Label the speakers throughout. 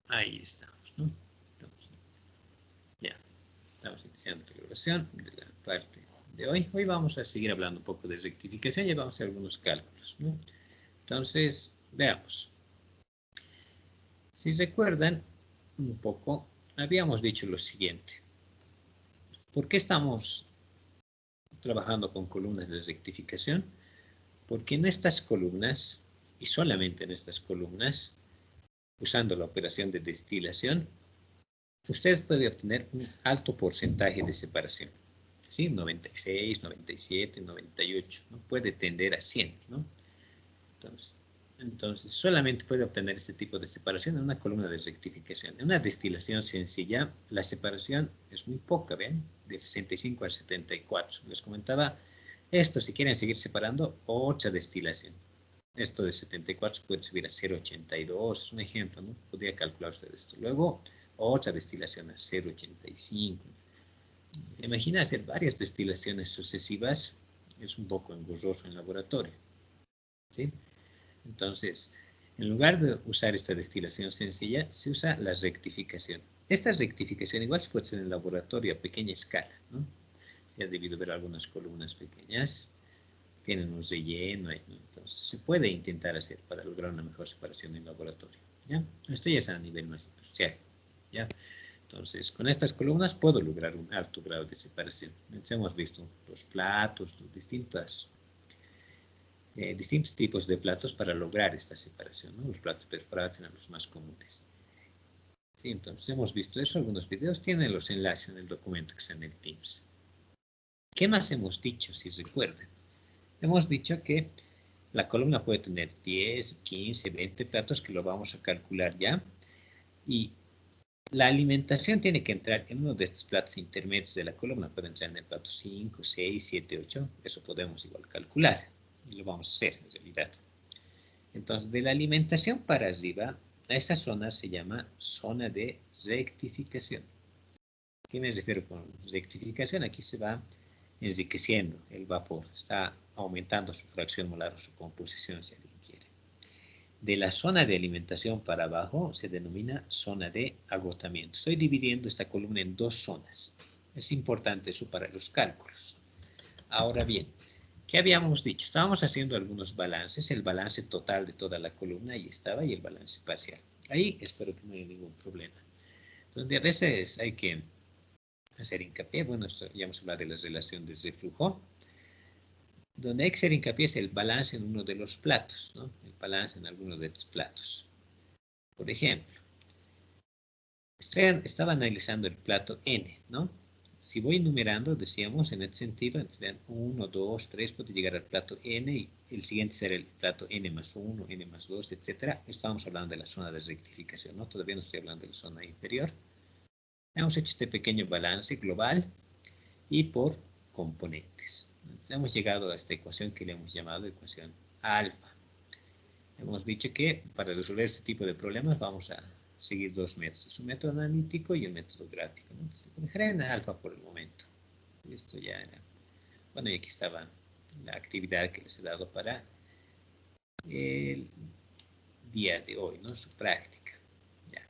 Speaker 1: Ahí estamos, ¿no? Ya, estamos iniciando la grabación de la parte de hoy. Hoy vamos a seguir hablando un poco de rectificación y vamos a hacer algunos cálculos, ¿no? Entonces, veamos. Si recuerdan un poco, habíamos dicho lo siguiente. ¿Por qué estamos trabajando con columnas de rectificación? Porque en estas columnas, y solamente en estas columnas, usando la operación de destilación, usted puede obtener un alto porcentaje de separación. ¿Sí? 96, 97, 98, ¿no? Puede tender a 100, ¿no? Entonces, solamente puede obtener este tipo de separación en una columna de rectificación. En una destilación sencilla, la separación es muy poca, ¿ven? Del 65 al 74. Les comentaba esto, si quieren seguir separando, otra destilación. Esto de 74 puede subir a 0,82, es un ejemplo, ¿no? Podría calcular usted esto. Luego, otra destilación a 0,85. ¿Se imagina hacer varias destilaciones sucesivas? Es un poco engorroso en laboratorio, ¿sí? Entonces, en lugar de usar esta destilación sencilla, se usa la rectificación. Esta rectificación igual se puede hacer en laboratorio a pequeña escala, ¿no? Se ha debido ver algunas columnas pequeñas, tienen un relleno, ¿no? Entonces se puede intentar hacer para lograr una mejor separación en laboratorio, ¿ya? Esto ya es a nivel más industrial, ¿ya? Entonces, con estas columnas puedo lograr un alto grado de separación. Entonces, hemos visto los platos, los distintos tipos de platos para lograr esta separación, ¿no? Los platos perforados eran los más comunes. Sí, entonces, hemos visto eso. Algunos videos tienen los enlaces en el documento que está en el Teams. ¿Qué más hemos dicho, si recuerdan? Hemos dicho que la columna puede tener 10, 15, 20 platos, que lo vamos a calcular ya. Y la alimentación tiene que entrar en uno de estos platos intermedios de la columna. Puede entrar en el plato 5, 6, 7, 8. Eso podemos igual calcular. Y lo vamos a hacer en realidad. Entonces, de la alimentación para arriba, a esa zona se llama zona de rectificación. ¿Qué me refiero con rectificación? Aquí se va enriqueciendo el vapor. Está aumentando su fracción molar o su composición, si alguien quiere. De la zona de alimentación para abajo se denomina zona de agotamiento. Estoy dividiendo esta columna en dos zonas. Es importante eso para los cálculos. Ahora bien, ¿qué habíamos dicho? Estábamos haciendo algunos balances, el balance total de toda la columna, ahí estaba, y el balance parcial. Ahí espero que no haya ningún problema. Donde a veces hay que hacer hincapié, bueno, esto, ya hemos hablado de la relación de reflujo. Donde hay que hacer hincapié es el balance en uno de los platos, ¿no? El balance en alguno de estos platos. Por ejemplo, estaba analizando el plato N, ¿no? Si voy numerando, decíamos en este sentido, 1, 2, 3, puede llegar al plato N y el siguiente será el plato N más 1, N más 2, etc. Estamos hablando de la zona de rectificación, ¿no? Todavía no estoy hablando de la zona inferior. Hemos hecho este pequeño balance global y por componentes. Entonces, hemos llegado a esta ecuación que le hemos llamado ecuación alfa. Hemos dicho que para resolver este tipo de problemas vamos a seguir dos métodos, un método analítico y un método gráfico, ¿no? Entonces, lo dejaré en alfa por el momento. Esto ya era. Bueno, y aquí estaba la actividad que les he dado para el día de hoy, ¿no? Su práctica. Ya.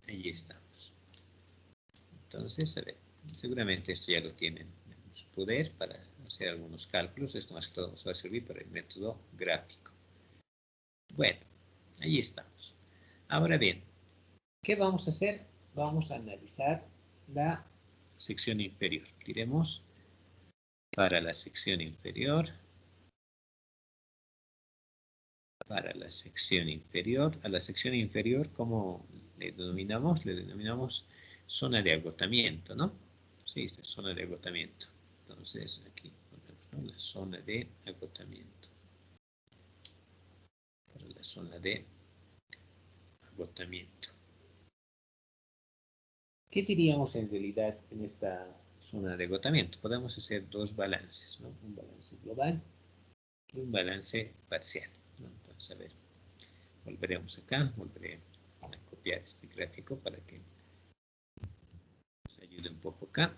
Speaker 1: Ahí estamos. Entonces, a ver, seguramente esto ya lo tienen en su poder para hacer algunos cálculos. Esto más que todo nos va a servir para el método gráfico. Bueno, ahí estamos. Ahora bien, ¿qué vamos a hacer? Vamos a analizar la sección inferior. Diremos para la sección inferior, a la sección inferior, ¿cómo le denominamos? Le denominamos zona de agotamiento, ¿no? Sí, esta es zona de agotamiento. Entonces, aquí ponemos, ¿no? La zona de agotamiento. Para la zona de agotamiento. ¿Qué diríamos en realidad en esta zona de agotamiento? Podemos hacer dos balances, ¿no? Un balance global y un balance parcial, ¿no? Entonces, a ver, volveremos acá, volveré a copiar este gráfico para que nos ayude un poco acá.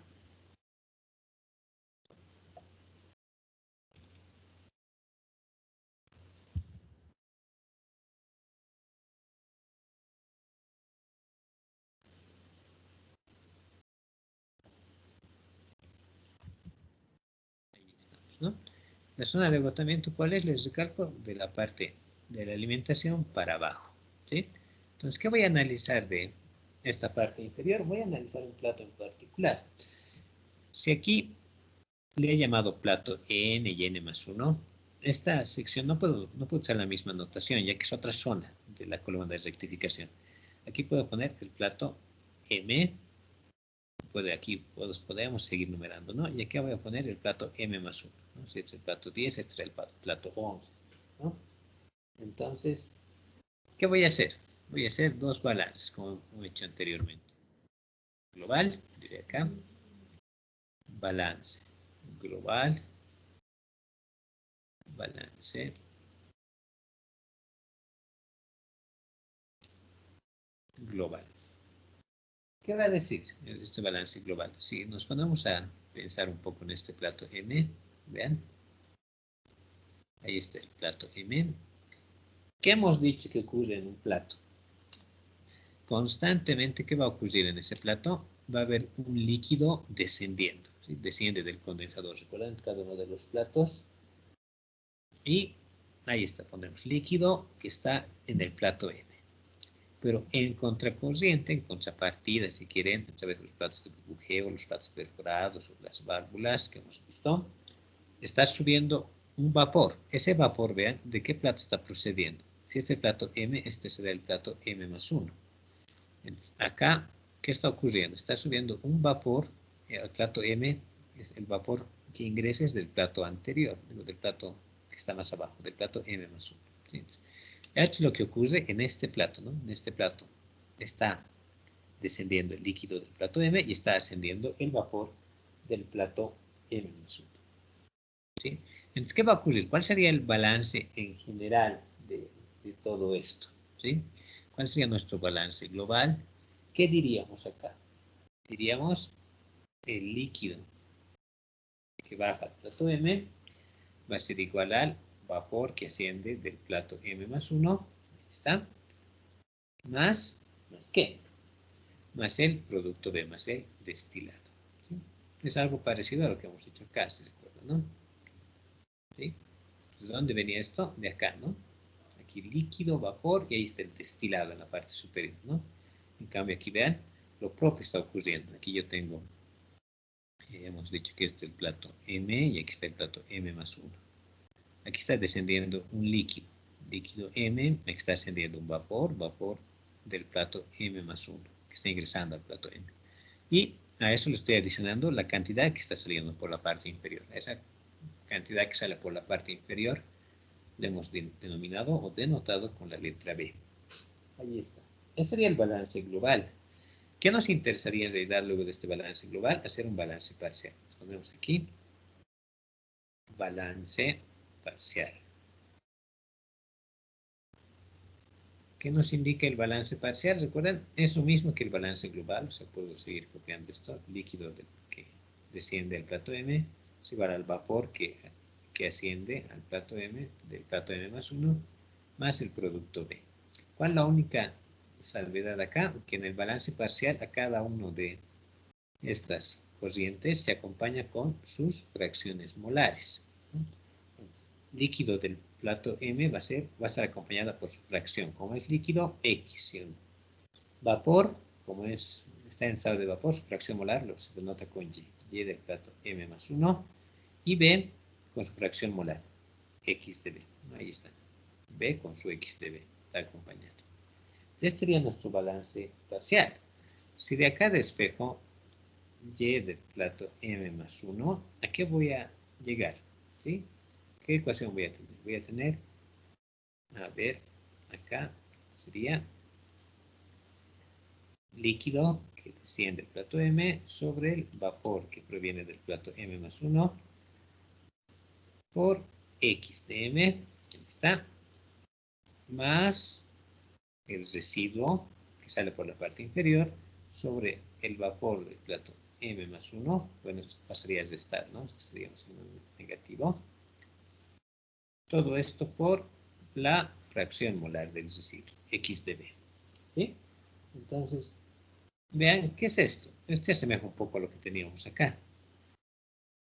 Speaker 1: ¿no? La zona de agotamiento, ¿cuál es? Les recalco, de la parte de la alimentación para abajo, ¿sí? Entonces, ¿qué voy a analizar de esta parte inferior? Voy a analizar un plato en particular. Si aquí le he llamado plato n y n más 1, esta sección no puedo usar la misma notación, ya que es otra zona de la columna de rectificación. Aquí puedo poner el plato m, aquí podemos seguir numerando, ¿no? Y aquí voy a poner el plato m más 1, ¿no? Si este es el plato 10, este es el plato 11, ¿no? Entonces, ¿qué voy a hacer? Voy a hacer dos balances, como he hecho anteriormente. Global, diré acá, balance global, balance global. ¿Qué va a decir este balance global? Si nos ponemos a pensar un poco en este plato M, vean, ahí está el plato M. ¿Qué hemos dicho que ocurre en un plato? Constantemente, ¿qué va a ocurrir en ese plato? Va a haber un líquido descendiendo, ¿sí? Desciende del condensador, ¿recuerdan? Cada uno de los platos. Y ahí está, ponemos líquido que está en el plato M. Pero en contracorriente, en contrapartida, si quieren, a través de los platos de burbujeo, los platos perforados o las válvulas que hemos visto, está subiendo un vapor. Ese vapor, vean, ¿de qué plato está procediendo? Si este plato M, este será el plato M más 1. Entonces, acá, ¿qué está ocurriendo? Está subiendo un vapor al plato M, es el vapor que ingresa es del plato anterior, del plato que está más abajo, del plato M más 1. Entonces, es lo que ocurre en este plato, ¿no? En este plato está descendiendo el líquido del plato M y está ascendiendo el vapor del plato M más 1. ¿Sí? Entonces, ¿qué va a ocurrir? ¿Cuál sería el balance en general de todo esto? ¿Sí? ¿Cuál sería nuestro balance global? ¿Qué diríamos acá? Diríamos el líquido que baja al plato M va a ser igual al vapor que asciende del plato M más 1, ¿está? Más ¿qué? Más el producto B, más el destilado. ¿Sí? Es algo parecido a lo que hemos hecho acá, si se recuerdan, ¿no? ¿Sí? ¿De dónde venía esto? De acá, ¿no? Aquí líquido, vapor, y ahí está el destilado en la parte superior, ¿no? En cambio, aquí vean, lo propio está ocurriendo. Aquí yo tengo, hemos dicho que este es el plato M, y aquí está el plato M más 1. Aquí está descendiendo un líquido. Líquido M, aquí está ascendiendo un vapor del plato M más 1, que está ingresando al plato M. Y a eso le estoy adicionando la cantidad que está saliendo por la parte inferior. Esa cantidad que sale por la parte inferior le hemos denominado o denotado con la letra B. Ahí está. Ese sería el balance global. ¿Qué nos interesaría en realidad luego de este balance global? Hacer un balance parcial. Nos ponemos aquí. Balance parcial. ¿Qué nos indica el balance parcial? ¿Recuerdan? Es lo mismo que el balance global. O sea, puedo seguir copiando esto. Líquido que desciende al plato M es igual al vapor que asciende al plato M, del plato M más 1, más el producto B. ¿Cuál es la única salvedad acá? Que en el balance parcial a cada uno de estas corrientes se acompaña con sus fracciones molares. Entonces, líquido del plato M va a estar acompañada por su fracción. Como es líquido, X. ¿Sí? Vapor, como está en estado de vapor, su fracción molar se denota con Y. Y del plato M más 1. Y B con su fracción molar, X de B. Ahí está. B con su X de B. Está acompañado. Este sería nuestro balance parcial. Si de acá despejo Y del plato M más 1, ¿a qué voy a llegar? ¿Sí? ¿Qué ecuación voy a tener? Voy a tener, a ver, acá sería líquido que desciende del plato M sobre el vapor que proviene del plato M más 1 por X de M, ahí está, más el residuo que sale por la parte inferior sobre el vapor del plato M más 1, bueno, esto pasaría a restar, ¿no? Esto sería un signo negativo. Todo esto por la fracción molar del residuo, X de B. ¿Sí? Entonces, vean, ¿qué es esto? Este asemeja un poco a lo que teníamos acá.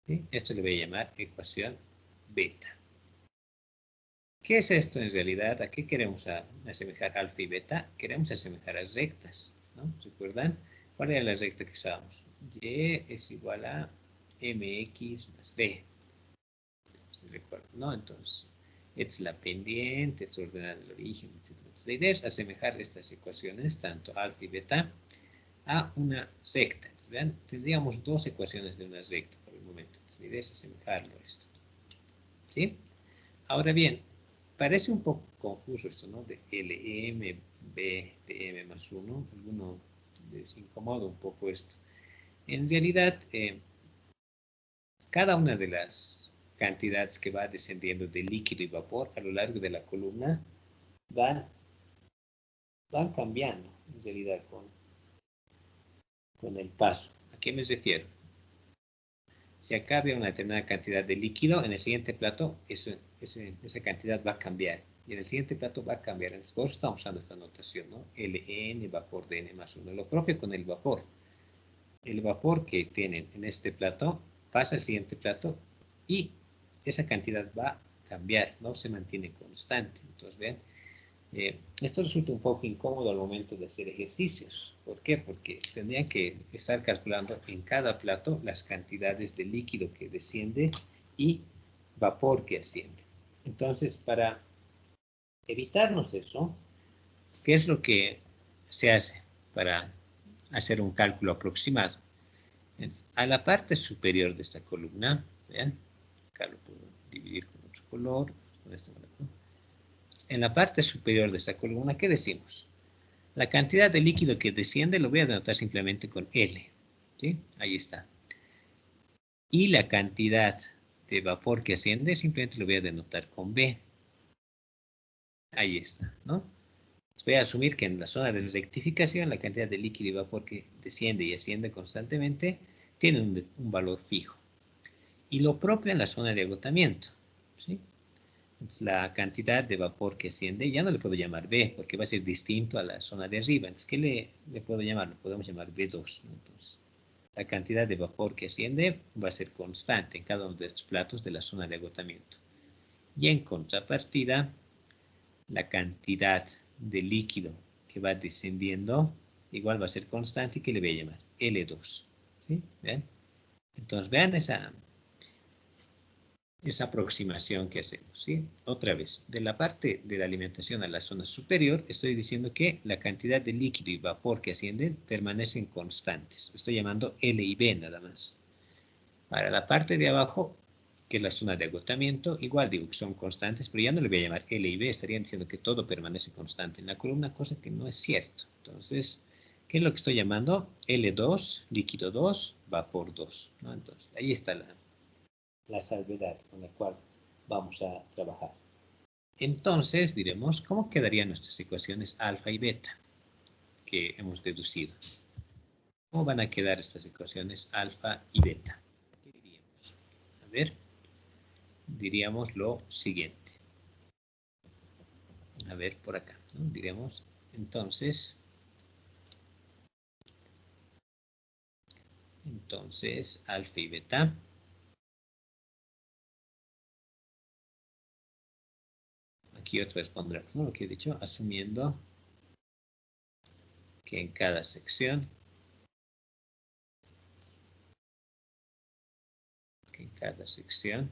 Speaker 1: ¿Sí? Esto le voy a llamar ecuación beta. ¿Qué es esto en realidad? ¿A qué queremos asemejar alfa y beta? Queremos asemejar a rectas, ¿no? ¿Recuerdan? ¿Cuál era la recta que usábamos? Y es igual a mx más b. ¿Se recuerda? ¿No? Entonces, esta es la pendiente, esta es ordenada del origen, etc. La idea es asemejar estas ecuaciones, tanto alfa y beta, a una recta. ¿Vean? Tendríamos dos ecuaciones de una recta por el momento. Entonces, la idea es asemejarlo a esto. ¿Sí? Ahora bien, parece un poco confuso esto, ¿no? De LM, B, de M más 1. Alguno les incomoda un poco esto. En realidad, cada una de las cantidades que va descendiendo de líquido y vapor a lo largo de la columna van cambiando, en realidad, con el paso. ¿A qué me refiero? Si acá había una determinada cantidad de líquido, en el siguiente plato esa cantidad va a cambiar. Y en el siguiente plato va a cambiar. Entonces, por eso estamos usando esta notación, ¿no? Ln vapor de n más 1. Lo propio con el vapor. El vapor que tienen en este plato pasa al siguiente plato y esa cantidad va a cambiar, no se mantiene constante. Entonces, vean, esto resulta un poco incómodo al momento de hacer ejercicios. ¿Por qué? Porque tendrían que estar calculando en cada plato las cantidades de líquido que desciende y vapor que asciende. Entonces, para evitarnos eso, ¿qué es lo que se hace para hacer un cálculo aproximado? A la parte superior de esta columna, vean, acá lo puedo dividir con otro color, con esta color. En la parte superior de esta columna, ¿qué decimos? La cantidad de líquido que desciende lo voy a denotar simplemente con L. ¿Sí? Ahí está. Y la cantidad de vapor que asciende simplemente lo voy a denotar con B. Ahí está, ¿no? Voy a asumir que en la zona de rectificación la cantidad de líquido y vapor que desciende y asciende constantemente tiene un valor fijo. Y lo propio en la zona de agotamiento. ¿Sí? La cantidad de vapor que asciende, ya no le puedo llamar B, porque va a ser distinto a la zona de arriba. Entonces, ¿qué le puedo llamar? Lo podemos llamar B2. ¿No? Entonces, la cantidad de vapor que asciende va a ser constante en cada uno de los platos de la zona de agotamiento. Y en contrapartida, la cantidad de líquido que va descendiendo igual va a ser constante y que le voy a llamar L2. ¿Sí? ¿Vean? Entonces, vean esa aproximación que hacemos, ¿sí? Otra vez, de la parte de la alimentación a la zona superior, estoy diciendo que la cantidad de líquido y vapor que ascienden permanecen constantes. Estoy llamando L y B nada más. Para la parte de abajo, que es la zona de agotamiento, igual digo que son constantes, pero ya no le voy a llamar L y B, estarían diciendo que todo permanece constante en la columna, cosa que no es cierto. Entonces, ¿qué es lo que estoy llamando? L2, líquido 2, vapor 2, ¿no? Entonces, ahí está la salvedad con la cual vamos a trabajar. Entonces, diremos, ¿cómo quedarían nuestras ecuaciones alfa y beta que hemos deducido? ¿Cómo van a quedar estas ecuaciones alfa y beta? ¿Qué diríamos? A ver, diríamos lo siguiente. A ver, por acá, ¿no? Diremos, entonces, alfa y beta. Aquí otra vez pondremos, ¿no? Lo que he dicho, asumiendo que en cada sección,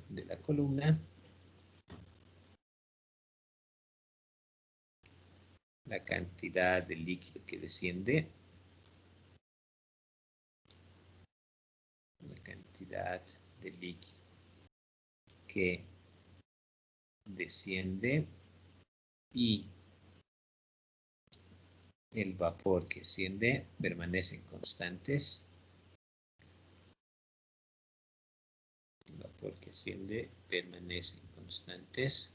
Speaker 1: de la columna, la cantidad de líquido que desciende, la cantidad de líquido que desciende y el vapor que asciende permanecen constantes. El vapor que asciende permanecen constantes.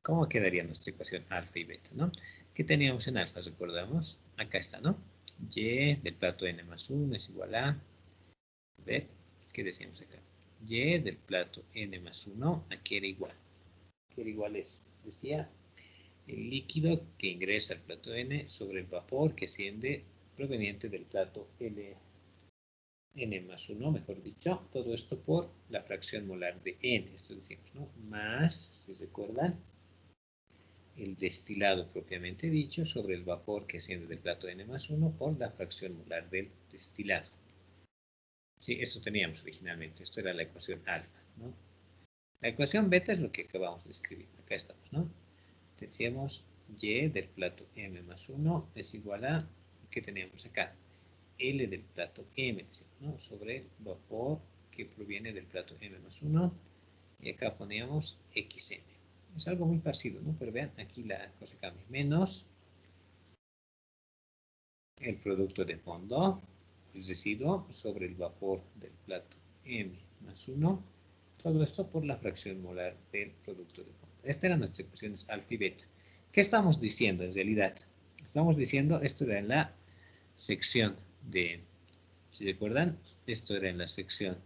Speaker 1: ¿Cómo quedaría nuestra ecuación alfa y beta, no? ¿Qué teníamos en alfa? Recordamos. Acá está, ¿no? Y del plato n más 1 es igual a ver, ¿qué decíamos acá? Y del plato n más 1, aquí era igual. ¿Qué era igual es? Decía el líquido que ingresa al plato n sobre el vapor que asciende proveniente del plato N más 1, mejor dicho, todo esto por la fracción molar de N, esto decimos, ¿no? Más, si recuerdan, el destilado propiamente dicho sobre el vapor que asciende del plato N más 1 por la fracción molar del destilado. Sí, esto teníamos originalmente, esto era la ecuación alfa, ¿no? La ecuación beta es lo que acabamos de escribir, acá estamos, ¿no? Decíamos Y del plato M más 1 es igual a, ¿qué teníamos acá? L del plato M, ¿no? Sobre el vapor que proviene del plato M más 1, y acá poníamos XM. Es algo muy parecido, ¿no? Pero vean, aquí la cosa cambia. Menos el producto de fondo, el residuo, sobre el vapor del plato M más 1. Todo esto por la fracción molar del producto de fondo. Estas eran nuestras ecuaciones alfa y beta. ¿Qué estamos diciendo en realidad? Estamos diciendo, esto era en la sección de, si recuerdan, esto era en la sección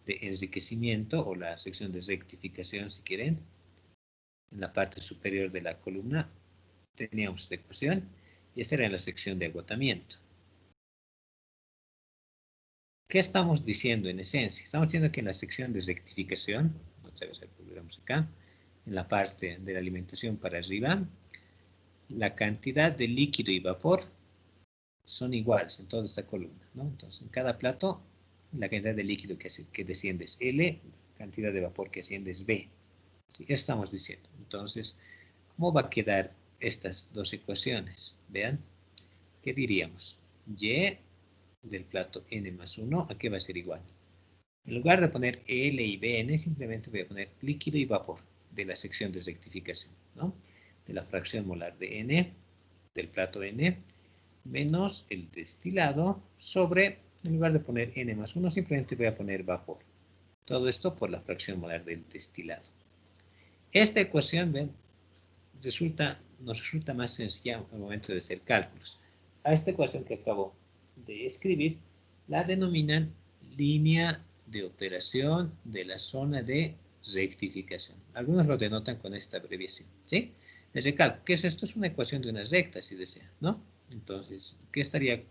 Speaker 1: de enriquecimiento o la sección de rectificación, si quieren. En la parte superior de la columna teníamos esta ecuación y esta era en la sección de agotamiento. ¿Qué estamos diciendo en esencia? Estamos diciendo que en la sección de rectificación, otra vez volvemos acá, en la parte de la alimentación para arriba, la cantidad de líquido y vapor son iguales en toda esta columna, ¿no? Entonces, en cada plato, la cantidad de líquido que desciende es L, la cantidad de vapor que asciende es B. ¿Sí? Eso estamos diciendo. Entonces, ¿cómo va a quedar estas dos ecuaciones? Vean, ¿qué diríamos? Y del plato N más 1, ¿a qué va a ser igual? En lugar de poner L y Bn, simplemente voy a poner líquido y vapor de la sección de rectificación, ¿no? De la fracción molar de N, del plato N, menos el destilado sobre, en lugar de poner N más 1, simplemente voy a poner vapor. Todo esto por la fracción molar del destilado. Esta ecuación, ven, nos resulta más sencilla al momento de hacer cálculos. A esta ecuación que acabo de escribir, la denominan línea de operación de la zona de rectificación. Algunos lo denotan con esta abreviación, ¿sí? Les recalco, ¿qué es esto? Es una ecuación de una recta, si desean, ¿no? Entonces, ¿qué estaría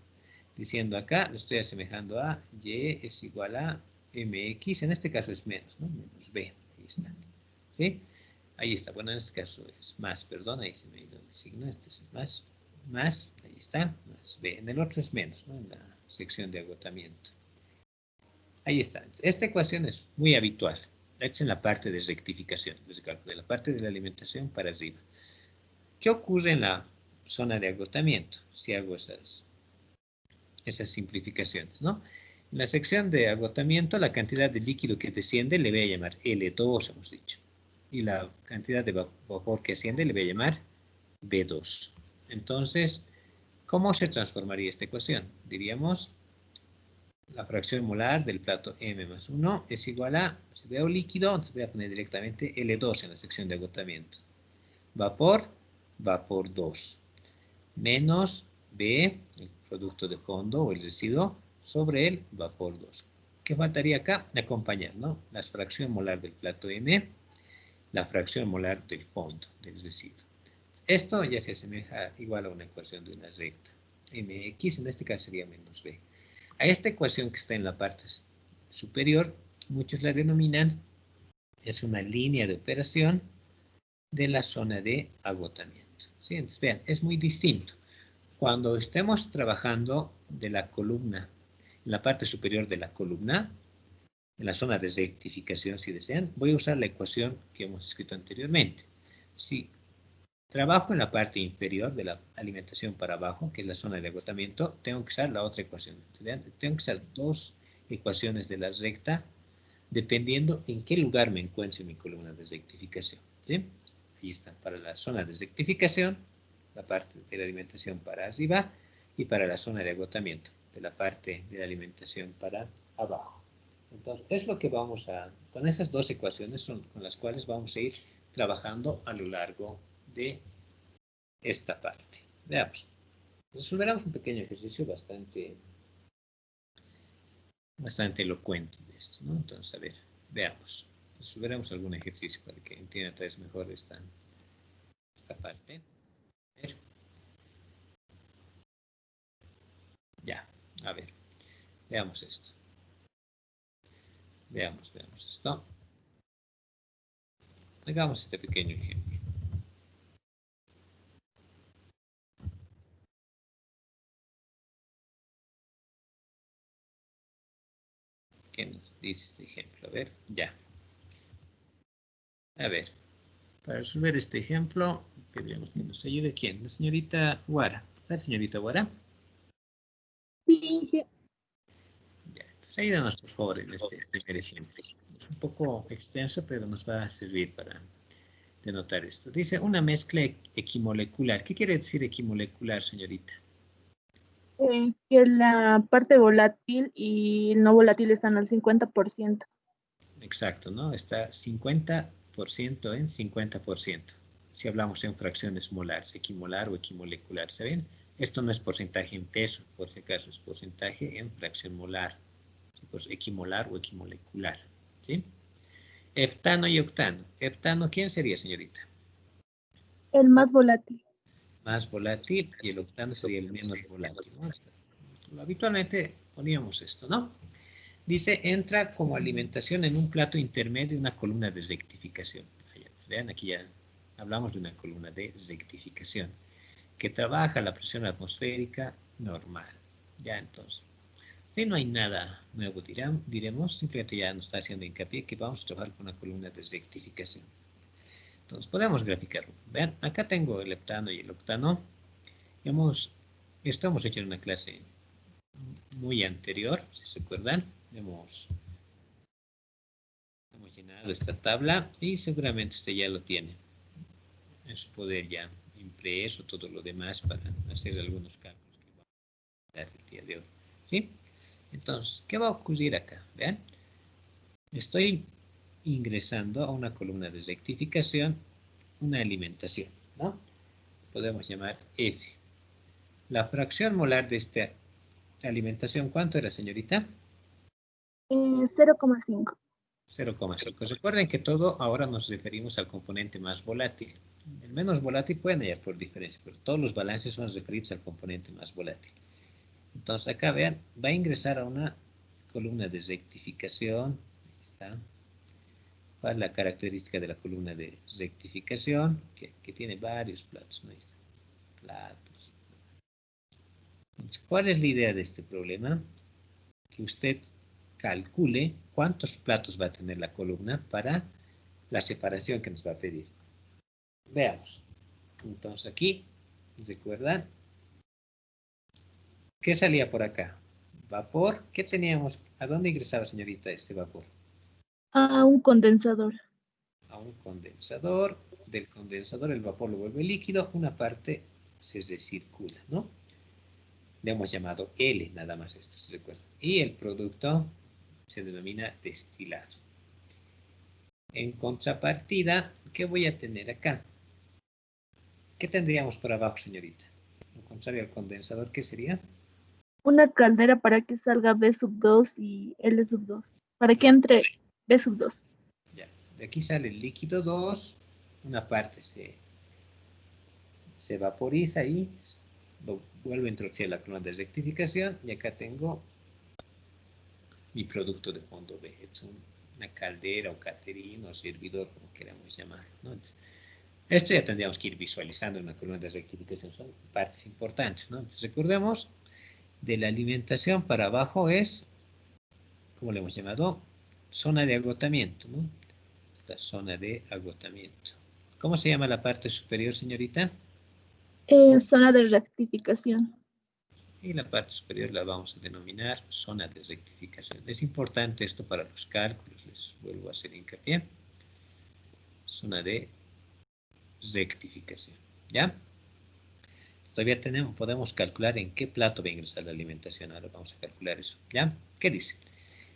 Speaker 1: diciendo acá? Lo estoy asemejando a Y es igual a MX, en este caso es menos, ¿no? Menos B, ahí está, ¿sí? Ahí está, bueno, en este caso es más, perdón, ahí se me ha ido el signo, este es más, ahí está, más B. En el otro es menos, ¿no? En la sección de agotamiento. Ahí está. Esta ecuación es muy habitual. La he hecho en la parte de rectificación, de la parte de la alimentación para arriba. ¿Qué ocurre en la zona de agotamiento si hago esas simplificaciones, ¿no? En la sección de agotamiento, la cantidad de líquido que desciende le voy a llamar L2, hemos dicho. Y la cantidad de vapor que asciende le voy a llamar B2. Entonces, ¿cómo se transformaría esta ecuación? Diríamos, la fracción molar del plato M más 1 es igual a, si veo líquido, entonces voy a poner directamente L2 en la sección de agotamiento. Vapor, vapor 2. Menos B, el producto de fondo o el residuo, sobre el vapor 2. ¿Qué faltaría acá? Acompañar, ¿no? La fracción molar del plato M, la fracción molar del fondo, del residuo. Esto ya se asemeja igual a una ecuación de una recta. Mx en este caso sería menos B. A esta ecuación que está en la parte superior, muchos la denominan, es una línea de operación de la zona de agotamiento. ¿Sí? Entonces, vean, es muy distinto. Cuando estemos trabajando de la columna, en la parte superior de la columna, en la zona de rectificación, si desean, voy a usar la ecuación que hemos escrito anteriormente. Si trabajo en la parte inferior de la alimentación para abajo, que es la zona de agotamiento, tengo que usar la otra ecuación. Tengo que usar dos ecuaciones de la recta, dependiendo en qué lugar me encuentre mi columna de rectificación. ¿Sí? Ahí está, para la zona de rectificación, la parte de la alimentación para arriba, y para la zona de agotamiento, de la parte de la alimentación para abajo. Entonces, es lo que vamos a, con esas dos ecuaciones son con las cuales vamos a ir trabajando a lo largo de esta parte. Veamos. Resolveremos un pequeño ejercicio bastante elocuente de esto, ¿no? Entonces, a ver, veamos. Resolveremos algún ejercicio para que entiendan tal vez mejor esta parte. A ver. Ya, a ver, veamos esto. Veamos esto. Hagamos este pequeño ejemplo. ¿Qué nos dice este ejemplo? A ver, ya. A ver, para resolver este ejemplo, queremos que nos ayude ¿quién? La señorita Guara. ¿Está la señorita Guara?
Speaker 2: Sí,
Speaker 1: Ya, entonces ayúdanos por favor en este primer ejemplo. Es un poco extenso, pero nos va a servir para denotar esto. Dice una mezcla equimolecular. ¿Qué quiere decir equimolecular, señorita?
Speaker 2: que la parte volátil y el no volátil están al 50%.
Speaker 1: Exacto, ¿no? Está 50% en 50%. Si hablamos en fracciones molares, equimolar o equimolecular, ¿saben? Esto no es porcentaje en peso, por si acaso es porcentaje en fracción molar. Pues equimolar o equimolecular, ¿sí? Heptano y octano. Heptano, ¿quién sería, señorita?
Speaker 2: El más volátil.
Speaker 1: Más volátil y el octano sería el menos volátil, ¿no? Habitualmente poníamos esto, ¿no? Dice, entra como alimentación en un plato intermedio de una columna de rectificación. Vean, aquí ya hablamos de una columna de rectificación que trabaja a la presión atmosférica normal. Ya entonces, si no hay nada nuevo, diremos, simplemente ya nos está haciendo hincapié que vamos a trabajar con una columna de rectificación. Entonces, podemos graficarlo. Vean, acá tengo el heptano y el octano. Esto hemos hecho en una clase muy anterior, si se acuerdan. Hemos llenado esta tabla y seguramente usted ya lo tiene en su poder ya impreso, todo lo demás para hacer algunos cálculos que vamos a dar el día de hoy. ¿Sí? Entonces, ¿qué va a ocurrir acá? Vean, estoy ingresando a una columna de rectificación una alimentación, ¿no? Podemos llamar F. La fracción molar de esta alimentación, ¿cuánto era, señorita?
Speaker 2: 0,5.
Speaker 1: 0,5. Recuerden que todo ahora nos referimos al componente más volátil. El menos volátil pueden hallar por diferencia, pero todos los balances son referidos al componente más volátil. Entonces acá vean, va a ingresar a una columna de rectificación. Ahí está. ¿Cuál es la característica de la columna de rectificación? Que tiene varios platos. ¿No? Ahí está. Platos. Entonces, ¿cuál es la idea de este problema? Que usted calcule cuántos platos va a tener la columna para la separación que nos va a pedir. Veamos. Entonces aquí, ¿recuerdan? ¿Qué salía por acá? Vapor. ¿Qué teníamos? ¿A dónde ingresaba, señorita, este vapor?
Speaker 2: A un condensador.
Speaker 1: A un condensador. Del condensador el vapor lo vuelve líquido. Una parte se recircula, ¿no? Le hemos llamado L, nada más esto, ¿se recuerda? Y el producto se denomina destilado. En contrapartida, ¿qué voy a tener acá? ¿Qué tendríamos por abajo, señorita? Lo contrario al condensador, ¿qué sería?
Speaker 2: Una caldera para que salga B2 y L2. Para que entre B2.
Speaker 1: Ya. De aquí sale el líquido 2, una parte se vaporiza y lo vuelvo a introducir a la columna de rectificación y acá tengo mi producto de fondo B. Es una caldera o caterino o servidor, como queramos llamarlo, ¿no? Entonces, esto ya tendríamos que ir visualizando en una columna de rectificación, son partes importantes, ¿no? Entonces, recordemos, de la alimentación para abajo es, como le hemos llamado, zona de agotamiento, ¿no? Esta zona de agotamiento. ¿Cómo se llama la parte superior, señorita?
Speaker 2: Zona de rectificación.
Speaker 1: Y la parte superior la vamos a denominar zona de rectificación. Es importante esto para los cálculos, les vuelvo a hacer hincapié. Zona de rectificación, ¿ya? Todavía podemos calcular en qué plato va a ingresar la alimentación. Ahora vamos a calcular eso, ¿ya? ¿Qué dice?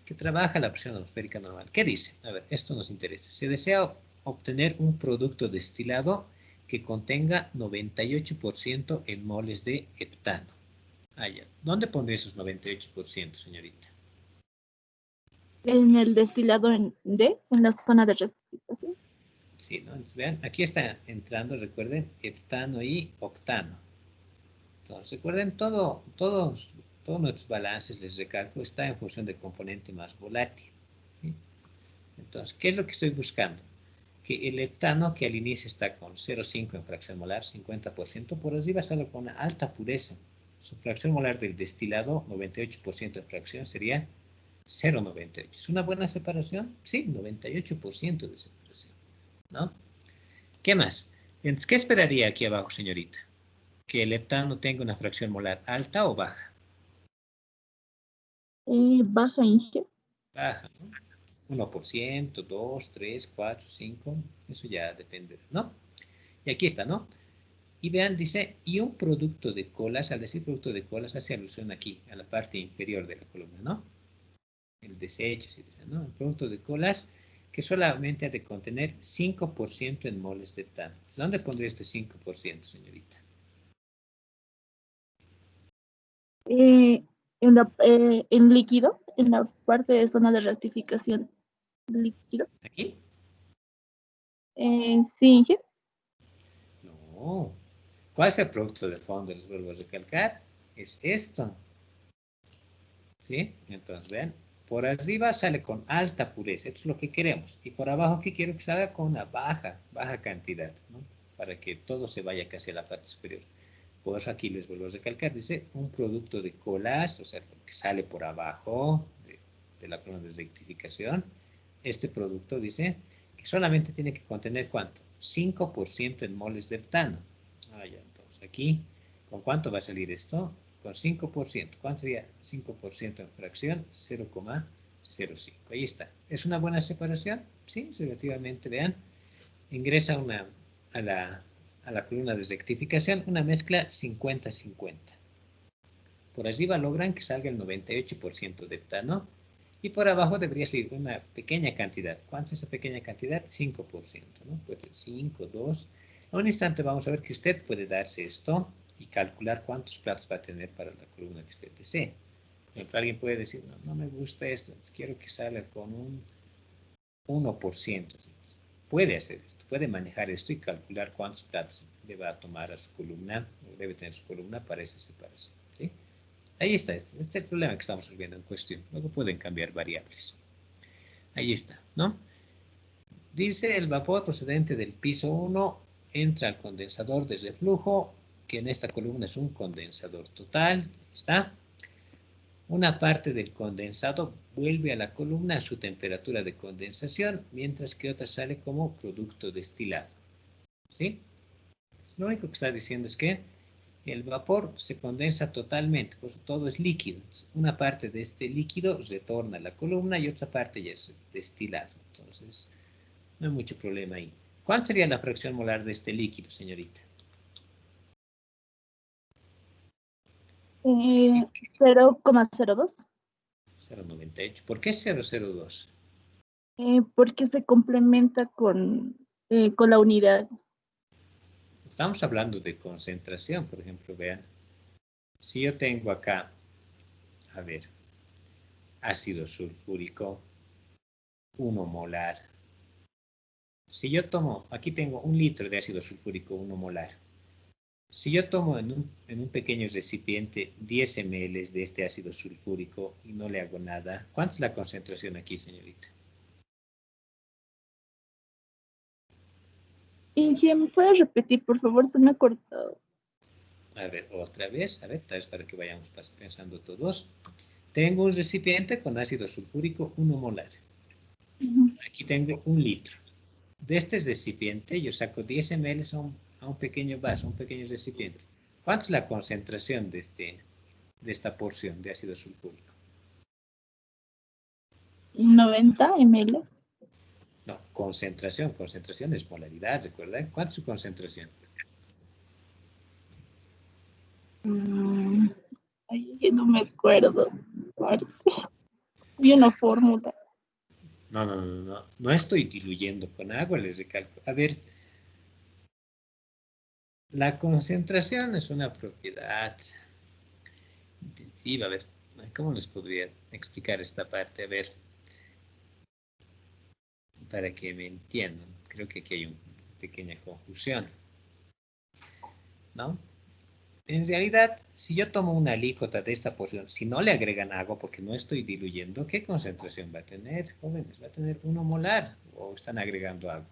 Speaker 1: Que trabaja la presión atmosférica normal. ¿Qué dice? A ver, esto nos interesa. Se desea obtener un producto destilado que contenga 98% en moles de heptano. Ah, ya. ¿Dónde pondré esos 98%, señorita?
Speaker 2: En el destilado en D, en la zona de rectificación.
Speaker 1: Sí, ¿no? Entonces, vean, aquí está entrando, recuerden, heptano y octano. Entonces, recuerden, todos todos nuestros balances, les recalco, está en función del componente más volátil. ¿Sí? Entonces, ¿qué es lo que estoy buscando? Que el heptano, que al inicio está con 0,5 en fracción molar, 50%, por arriba sale con una alta pureza. Su fracción molar del destilado, 98% de fracción, sería 0,98. ¿Es una buena separación? Sí, 98% de separación, ¿no? ¿Qué más? Entonces, ¿qué esperaría aquí abajo, señorita? ¿Que el heptano tenga una fracción molar alta o baja?
Speaker 2: Baja Inge.
Speaker 1: Baja, ¿no? 1%, 2, 3, 4, 5, eso ya depende, ¿no? Y aquí está, ¿no? Y vean, dice, y un producto de colas, al decir producto de colas, hace alusión aquí, a la parte inferior de la columna, ¿no? El desecho, si dice, ¿no? El producto de colas que solamente ha de contener 5% en moles de heptano. ¿Dónde pondría este 5%, señorita?
Speaker 2: En líquido, en la parte de zona de rectificación líquido.
Speaker 1: ¿Aquí?
Speaker 2: Sí, Inge.
Speaker 1: No. ¿Cuál es el producto de fondo? Les vuelvo a recalcar. Es esto. ¿Sí? Entonces, vean, por arriba sale con alta pureza, esto es lo que queremos. Y por abajo, ¿qué quiero? Que salga con una baja cantidad, ¿no? Para que todo se vaya casi a la parte superior. Por eso aquí les vuelvo a recalcar, dice, un producto de collage, o sea, lo que sale por abajo de la columna de rectificación. Este producto dice que solamente tiene que contener, ¿cuánto? 5% en moles de heptano. Ah, ya, entonces aquí, ¿con cuánto va a salir esto? Con 5%. ¿Cuánto sería 5% en fracción? 0,05. Ahí está. ¿Es una buena separación? Sí, relativamente, vean. Ingresa a la columna de rectificación una mezcla 50-50. Por arriba logran que salga el 98% de heptano y por abajo debería salir una pequeña cantidad. ¿Cuánta es esa pequeña cantidad? 5%, ¿no? Puede ser 5, 2. En un instante vamos a ver que usted puede darse esto y calcular cuántos platos va a tener para la columna que usted desee. Por ejemplo, alguien puede decir, no, no me gusta esto, quiero que salga con un 1%. Puede hacer esto, puede manejar esto y calcular cuántos platos le va a tomar a su columna, o debe tener su columna para esa separación. ¿Sí? Ahí está, este es el problema que estamos resolviendo en cuestión. Luego pueden cambiar variables. Ahí está, ¿no? Dice el vapor procedente del piso 1 entra al condensador de reflujo, que en esta columna es un condensador total. ¿Está? Una parte del condensado vuelve a la columna a su temperatura de condensación, mientras que otra sale como producto destilado. ¿Sí? Lo único que está diciendo es que el vapor se condensa totalmente, pues todo es líquido. Una parte de este líquido retorna a la columna y otra parte ya es destilado. Entonces, no hay mucho problema ahí. ¿Cuál sería la fracción molar de este líquido, señorita?
Speaker 2: 0,02.
Speaker 1: 0,98. ¿Por qué 0,02?
Speaker 2: Porque se complementa con la unidad.
Speaker 1: Estamos hablando de concentración, por ejemplo, vean. Si yo tengo acá, a ver, ácido sulfúrico, 1 molar. Si yo tomo, aquí tengo 1 litro de ácido sulfúrico, 1 molar. Si yo tomo en un pequeño recipiente 10 ml de este ácido sulfúrico y no le hago nada, ¿cuánta es la concentración aquí, señorita?
Speaker 2: Inge, ¿me puedes repetir, por favor? Se me ha cortado.
Speaker 1: A ver, otra vez, a ver, tal vez para que vayamos pensando todos. Tengo un recipiente con ácido sulfúrico 1 molar.
Speaker 2: Ujú.
Speaker 1: Aquí tengo 1 litro. De este recipiente yo saco 10 ml a un pequeño vaso, a un pequeño recipiente. ¿Cuánta es la concentración de esta porción de ácido sulfúrico?
Speaker 2: 90 ml.
Speaker 1: No, concentración es molaridad, ¿recuerdan? ¿Cuánta es su concentración?
Speaker 2: Mm, Ay, yo no me acuerdo. Vi una fórmula.
Speaker 1: No, no, no, no, no estoy diluyendo con agua, les recalco. A ver, la concentración es una propiedad intensiva. A ver, ¿cómo les podría explicar esta parte? A ver, para que me entiendan. Creo que aquí hay una pequeña confusión, ¿no? En realidad, si yo tomo una alícuota de esta porción, si no le agregan agua porque no estoy diluyendo, ¿qué concentración va a tener, jóvenes? Va a tener 1 molar o están agregando agua.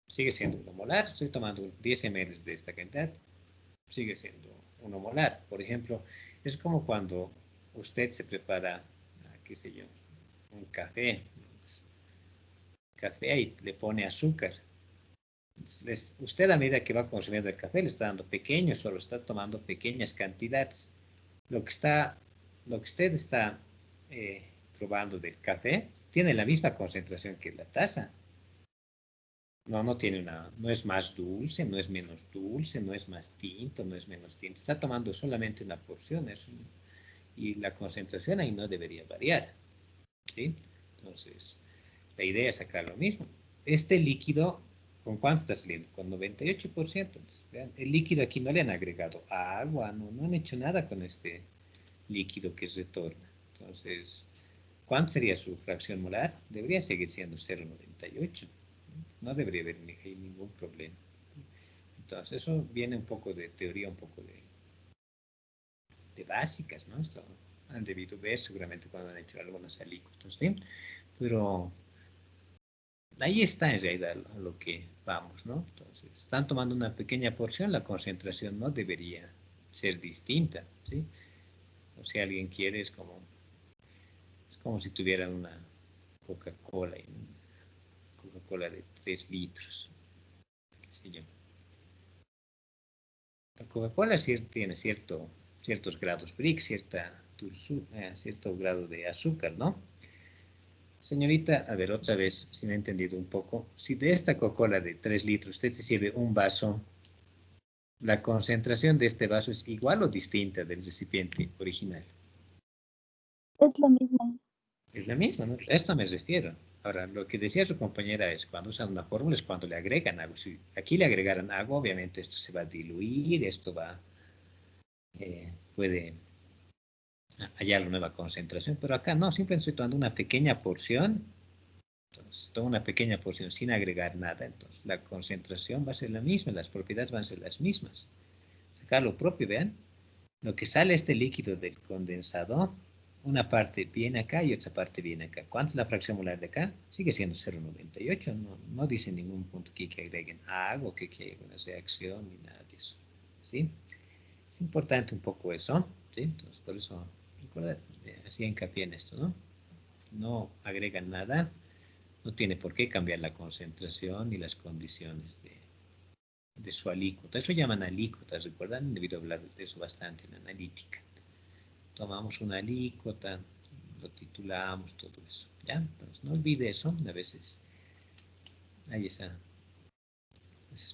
Speaker 1: Sigue siendo 1 molar. Estoy tomando 10 ml de esta cantidad. Sigue siendo 1 molar. Por ejemplo, es como cuando usted se prepara, qué sé yo, un café. Café y le pone azúcar. Usted a medida que va consumiendo el café le está dando pequeño, solo está tomando pequeñas cantidades. Lo que está, lo que usted está probando del café tiene la misma concentración que la taza. No tiene no es más dulce, no es menos dulce, no es más tinto, no es menos tinto. Está tomando solamente una porción y la concentración ahí no debería variar, ¿sí? Entonces, la idea es sacar lo mismo. Este líquido, ¿con cuánto está saliendo? Con 98%. Pues, vean, el líquido aquí no le han agregado agua, no han hecho nada con este líquido que retorna. Entonces, ¿cuánto sería su fracción molar? Debería seguir siendo 0,98. No debería haber ningún problema. Entonces, eso viene un poco de teoría, un poco de básicas, ¿no? Esto han debido ver seguramente cuando han hecho algunas alícuotas, ¿sí? Pero ahí está en realidad a lo que vamos, ¿no? Entonces, están tomando una pequeña porción, la concentración no debería ser distinta, ¿sí? O si alguien quiere, es como si tuvieran una Coca-Cola, Coca-Cola de 3 litros, qué sé yo. La Coca-Cola tiene ciertos grados Brix, cierto grado de azúcar, ¿no? Señorita, a ver, otra vez, si me he entendido un poco, si de esta Coca-Cola de 3 litros usted se sirve un vaso, la concentración de este vaso es igual o distinta del recipiente original.
Speaker 2: Es lo mismo.
Speaker 1: Es la misma, ¿no? A esto me refiero. Ahora, lo que decía su compañera es cuando usan una fórmula es cuando le agregan agua. Si aquí le agregaran agua, obviamente esto se va a diluir, puede hallar la nueva concentración, pero acá no, simplemente estoy tomando una pequeña porción. Entonces, tomo una pequeña porción sin agregar nada, entonces la concentración va a ser la misma, las propiedades van a ser las mismas. Sacar lo propio, vean, lo que sale este líquido del condensador, una parte viene acá y otra parte viene acá. ¿Cuánta es la fracción molar de acá? Sigue siendo 0,98, no dice en ningún punto que agreguen agua, que haya una reacción ni nada de eso. ¿Sí? Es importante un poco eso, ¿sí? Entonces, por eso, recuerda, hacía hincapié en esto, ¿no? No agregan nada, no tiene por qué cambiar la concentración ni las condiciones de su alícuota. Eso llaman alícuotas, ¿recuerdan? He debido hablar de eso bastante en analítica. Tomamos una alícuota, lo titulamos, todo eso, ¿ya? Entonces, no olvide eso, a veces hay esas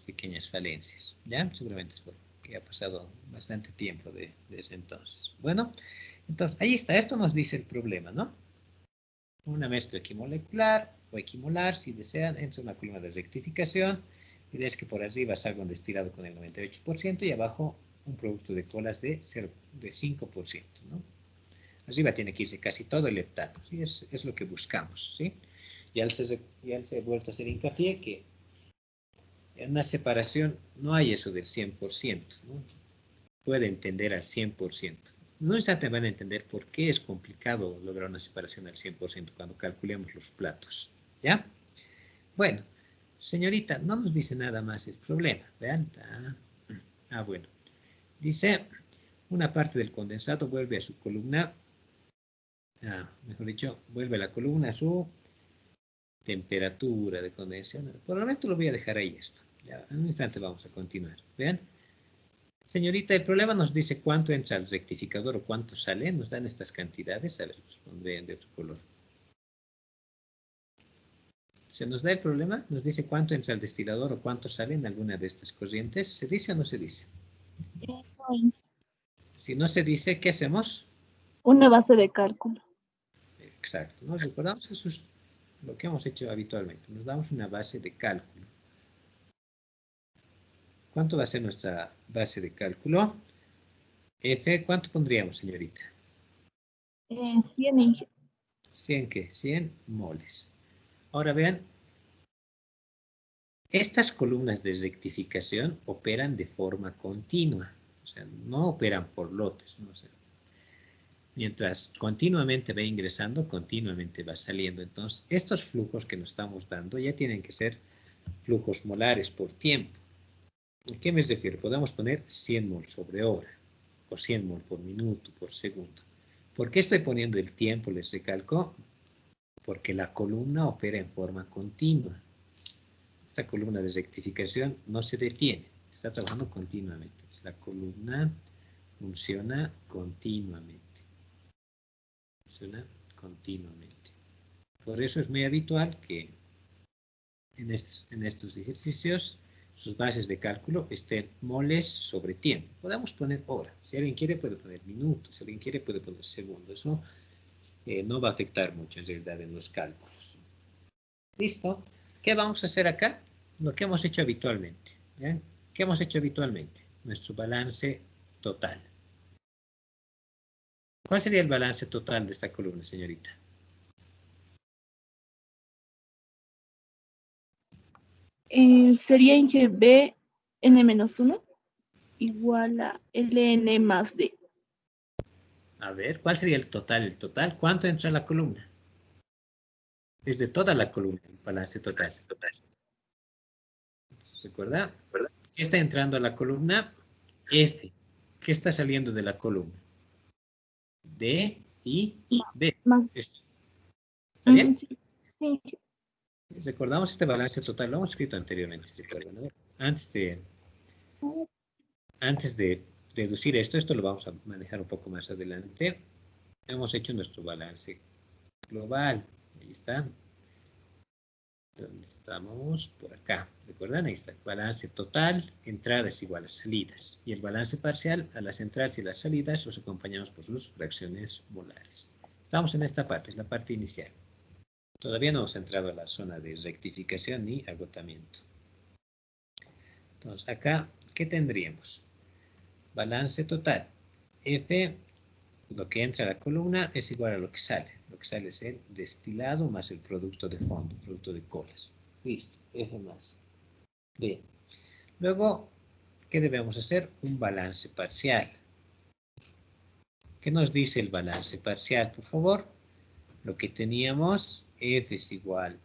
Speaker 1: pequeñas falencias, ¿ya? Seguramente es porque ha pasado bastante tiempo desde entonces. Bueno, entonces, ahí está, esto nos dice el problema, ¿no? Una mezcla equimolecular o equimolar, si desean, entra una columna de rectificación, y es que por arriba salga un destilado con el 98% y abajo un producto de colas de 5%, ¿no? Arriba tiene que irse casi todo el heptano, ¿sí? Es lo que buscamos, ¿sí? Ya se he vuelto a hacer hincapié que en una separación no hay eso del 100%, ¿no? Puede entender al 100%. No instante van a entender por qué es complicado lograr una separación al 100% cuando calculemos los platos, ¿ya? Bueno, señorita, no nos dice nada más el problema, ¿vean? Bueno. Dice, una parte del condensado vuelve a su columna, mejor dicho, vuelve a la columna a su temperatura de condensación. Por el momento lo voy a dejar ahí esto. Ya, en un instante vamos a continuar. Vean. Señorita, el problema nos dice cuánto entra al rectificador o cuánto sale. Nos dan estas cantidades. A ver, los pondré de otro color. Se nos da el problema, nos dice cuánto entra al destilador o cuánto sale en alguna de estas corrientes. ¿Se dice o no se dice? Si no se dice, ¿qué hacemos?
Speaker 2: Una base de cálculo.
Speaker 1: Exacto. Nos recordamos, eso es lo que hemos hecho habitualmente. Nos damos una base de cálculo. ¿Cuánto va a ser nuestra base de cálculo? F, ¿cuánto pondríamos, señorita?
Speaker 2: 100
Speaker 1: 100, ¿qué? 100 moles. Ahora vean, Estas columnas de rectificación operan de forma continua, o sea, no operan por lotes, ¿no? O sea, mientras continuamente va ingresando, continuamente va saliendo. Entonces, estos flujos que nos estamos dando ya tienen que ser flujos molares por tiempo. ¿A qué me refiero? Podemos poner 100 mol sobre hora, o 100 mol por minuto, por segundo. ¿Por qué estoy poniendo el tiempo? Les recalco, porque la columna opera en forma continua. Esta columna de rectificación no se detiene, está trabajando continuamente. La columna funciona continuamente. Funciona continuamente. Por eso es muy habitual que en estos ejercicios sus bases de cálculo estén moles sobre tiempo. Podemos poner hora. Si alguien quiere puede poner minuto, si alguien quiere puede poner segundo. Eso no va a afectar mucho en realidad en los cálculos. ¿Listo? ¿Qué vamos a hacer acá? Lo que hemos hecho habitualmente. ¿Bien? ¿Qué hemos hecho habitualmente? Nuestro balance total. ¿Cuál sería el balance total de esta columna, señorita?
Speaker 2: Sería Inge B n-1 igual a ln más d.
Speaker 1: A ver, ¿cuál sería el total? El total, ¿cuánto entra en la columna? Es de toda la columna, el balance total. ¿Se recuerda? ¿Qué está entrando a la columna? F. ¿Qué está saliendo de la columna? D y B.
Speaker 2: Más.
Speaker 1: ¿Está bien?
Speaker 2: Sí, sí.
Speaker 1: Recordamos este balance total, lo hemos escrito anteriormente, si recuerdan, ¿no? Antes de deducir esto lo vamos a manejar un poco más adelante. Hemos hecho nuestro balance global. Ahí está. ¿Dónde estamos? Por acá. ¿Recuerdan? Ahí está. Balance total, entradas igual a salidas. Y el balance parcial a las entradas y las salidas los acompañamos por sus fracciones molares. Estamos en esta parte, es la parte inicial. Todavía no hemos entrado a la zona de rectificación ni agotamiento. Entonces, acá, ¿qué tendríamos? Balance total. F, lo que entra a la columna, es igual a lo que sale. Lo que sale es el destilado más el producto de fondo, producto de colas. Listo, F más D. Luego, ¿qué debemos hacer? Un balance parcial. ¿Qué nos dice el balance parcial, por favor? Lo que teníamos, F es igual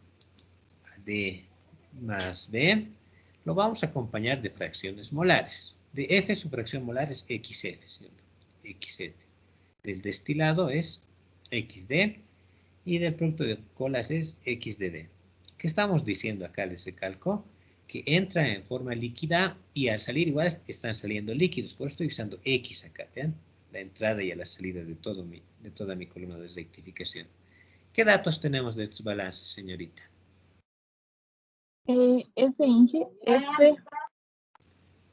Speaker 1: a D más B, lo vamos a acompañar de fracciones molares. De F su fracción molar es XF, ¿sí? XF. Del destilado es XD y del producto de colas es XDD. ¿Qué estamos diciendo acá? Les recalco que entra en forma líquida y al salir igual están saliendo líquidos. Por eso estoy usando X acá, ¿vean? La entrada y la salida de toda mi columna de rectificación. ¿Qué datos tenemos de estos balances, señorita?
Speaker 2: F Inge, F.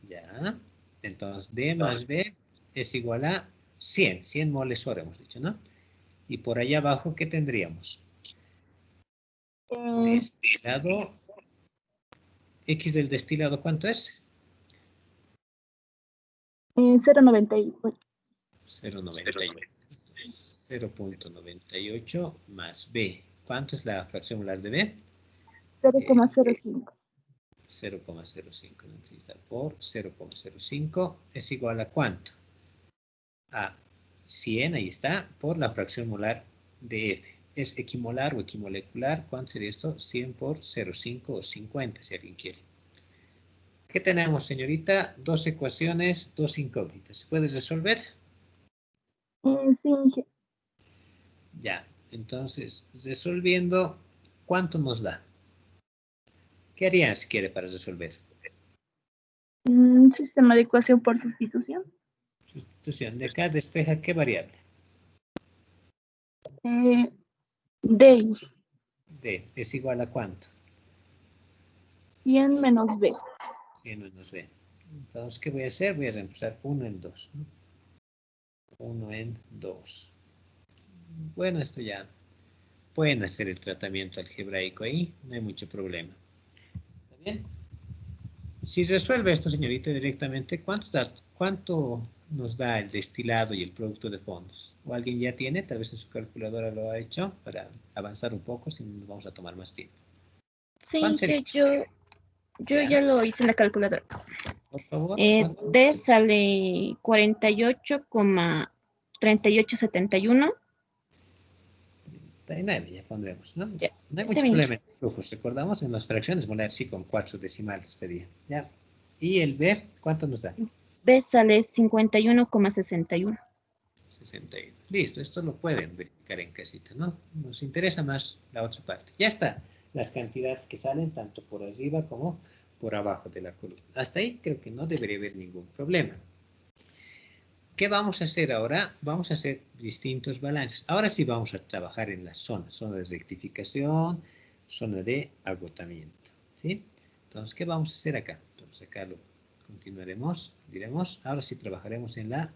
Speaker 1: Ya. Entonces, D más B es igual a 100 moles hora, hemos dicho, ¿no? Y por allá abajo, ¿qué tendríamos? Destilado. X del destilado, ¿cuánto es?
Speaker 2: 0,98.
Speaker 1: 0.98 más B. ¿Cuánto es la fracción molar de B?
Speaker 2: 0,05.
Speaker 1: 0,05 por 0,05 es igual a ¿cuánto? A 100, ahí está, por la fracción molar de F. ¿Es equimolar o equimolecular? ¿Cuánto sería esto? 100 por 0,5 o 50, si alguien quiere. ¿Qué tenemos, señorita? Dos ecuaciones, dos incógnitas. ¿Se puede resolver?
Speaker 2: Sí, Inge.
Speaker 1: Ya, entonces, resolviendo, ¿cuánto nos da? ¿Qué harían si quiere para resolver?
Speaker 2: Sistema de ecuación por sustitución.
Speaker 1: Sustitución. De acá despeja, ¿qué variable?
Speaker 2: D.
Speaker 1: D es igual a ¿cuánto?
Speaker 2: 100 menos B.
Speaker 1: 100 menos B. Entonces, ¿qué voy a hacer? Voy a reemplazar 1 en 2, ¿no? 1 en 2. Bueno, esto ya pueden hacer el tratamiento algebraico ahí, no hay mucho problema. ¿Está bien? Si resuelve esto, señorita, directamente, ¿cuánto nos da el destilado y el producto de fondos? ¿O alguien ya tiene? Tal vez en su calculadora lo ha hecho para avanzar un poco, si no nos vamos a tomar más tiempo.
Speaker 2: Sí,
Speaker 1: ¿Cuánto sería?
Speaker 2: Inge, yo Yo ya lo hice en la calculadora.
Speaker 1: Por favor.
Speaker 2: B sale 48,3871.
Speaker 1: 39 ya pondremos, ¿no?
Speaker 2: Ya,
Speaker 1: No hay
Speaker 2: está
Speaker 1: mucho
Speaker 2: bien.
Speaker 1: problema en los flujos. Recordamos en las fracciones molares sí con 4 decimales pedía. Ya. Y el B, ¿cuánto nos da?
Speaker 2: B sale 51,61.
Speaker 1: 61. Listo, esto lo pueden verificar en casita, ¿no? Nos interesa más la otra parte. Ya está. Las cantidades que salen tanto por arriba como por abajo de la columna. Hasta ahí creo que no debería haber ningún problema. ¿Qué vamos a hacer ahora? Vamos a hacer distintos balances. Ahora sí vamos a trabajar en la zona de rectificación, zona de agotamiento, ¿sí? Entonces, ¿qué vamos a hacer acá? Entonces, acá lo continuaremos, diremos, ahora sí trabajaremos en la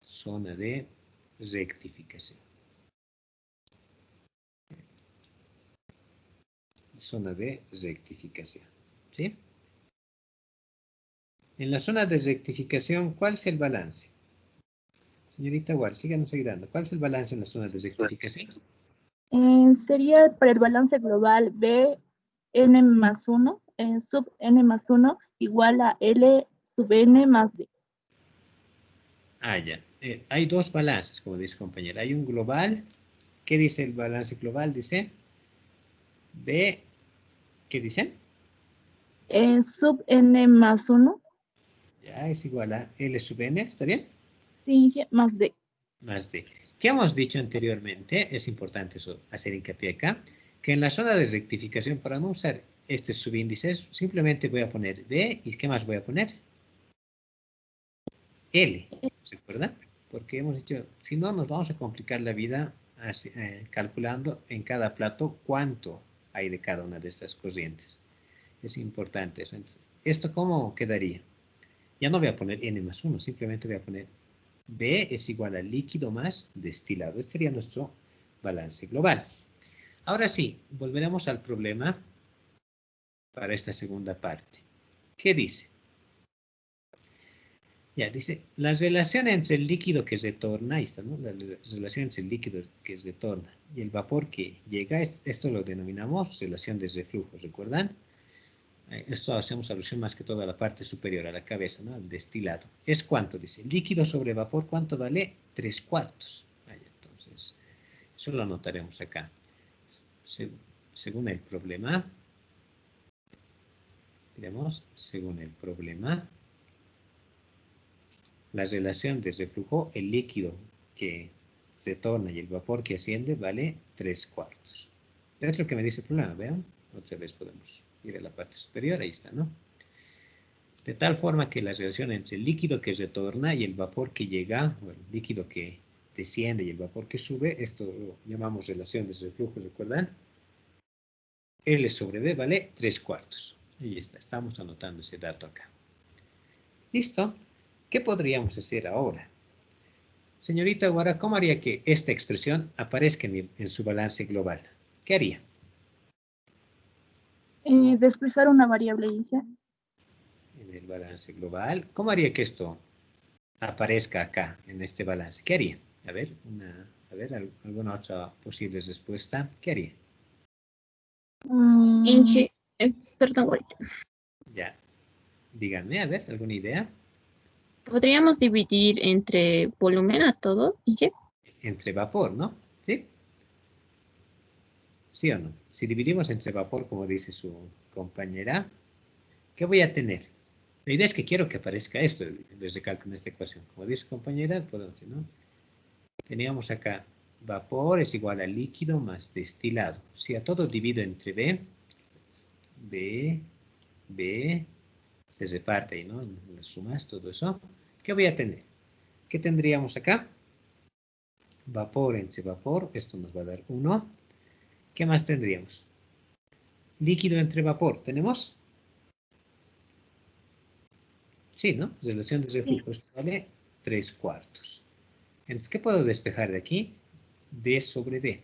Speaker 1: zona de rectificación. Zona de rectificación, ¿sí? En la zona de rectificación, ¿cuál es el balance? Señorita Ward, síganos ayudando. ¿Cuál es el balance en la zona de rectificación?
Speaker 2: Sería para el balance global B n más 1, sub n más 1 igual a L sub n más D.
Speaker 1: Ah, ya. Hay dos balances, como dice compañera. Hay un global. ¿Qué dice el balance global? Dice B. ¿Qué dice?
Speaker 2: Sub n más 1,
Speaker 1: Ya es igual a L sub n. ¿Está bien?
Speaker 2: sí, más D.
Speaker 1: Más D. ¿Qué hemos dicho anteriormente? Es importante eso, hacer hincapié acá. Que en la zona de rectificación, para no usar este subíndices, simplemente voy a poner D. ¿Y qué más voy a poner? L. ¿Se acuerdan? Porque hemos dicho, si no, nos vamos a complicar la vida calculando en cada plato cuánto hay de cada una de estas corrientes. Es importante eso. Entonces, ¿esto cómo quedaría? Ya no voy a poner N más 1, simplemente voy a poner B es igual a líquido más destilado. Este sería nuestro balance global. Ahora sí, volveremos al problema para esta segunda parte. ¿Qué dice? Ya, dice, la relación entre el líquido que retorna, ahí está, ¿no? La relación entre el líquido que retorna y el vapor que llega, esto lo denominamos relación de reflujo, ¿recuerdan? Esto hacemos alusión más que todo a la parte superior, a la cabeza, ¿no? Al destilado. ¿Es cuánto? Dice, líquido sobre vapor, ¿cuánto vale? 3/4. Entonces, eso lo anotaremos acá. Según el problema, diremos, según el problema, la relación de reflujo, el líquido que retorna y el vapor que asciende vale 3/4. Es lo que me dice el problema, vean. Otra vez podemos ir a la parte superior, ahí está, ¿no? De tal forma que la relación entre el líquido que retorna y el vapor que llega, o el líquido que desciende y el vapor que sube, esto lo llamamos relación de reflujo, ¿recuerdan? L sobre D vale 3/4. Ahí está, estamos anotando ese dato acá. ¿Listo? ¿Qué podríamos hacer ahora? Señorita Guara, ¿cómo haría que esta expresión aparezca en su balance global? ¿Qué haría?
Speaker 2: Despejar una variable hija.
Speaker 1: En el balance global. ¿Cómo haría que esto aparezca acá, en este balance? ¿Qué haría? A ver, alguna otra posible respuesta. ¿Qué haría?
Speaker 2: Perdón, ahorita.
Speaker 1: Ya, díganme, a ver, ¿alguna idea?
Speaker 2: Podríamos dividir entre volumen a todo, Inge.
Speaker 1: Entre vapor, ¿no? ¿Sí? ¿Sí o no? Si dividimos entre vapor, como dice su compañera, ¿qué voy a tener? La idea es que quiero que aparezca esto, les recalco en esta ecuación. Como dice su compañera, podemos decir, ¿no? Teníamos acá, vapor es igual a líquido más destilado. Si a todo divido entre B, se reparte ahí, ¿no? En las sumas, todo eso. ¿Qué voy a tener? ¿Qué tendríamos acá? Vapor entre vapor, esto nos va a dar 1. ¿Qué más tendríamos? Líquido entre vapor, ¿tenemos? Sí, ¿no? Relación de reflujo, esto vale 3/4. Entonces, ¿qué puedo despejar de aquí? D sobre D.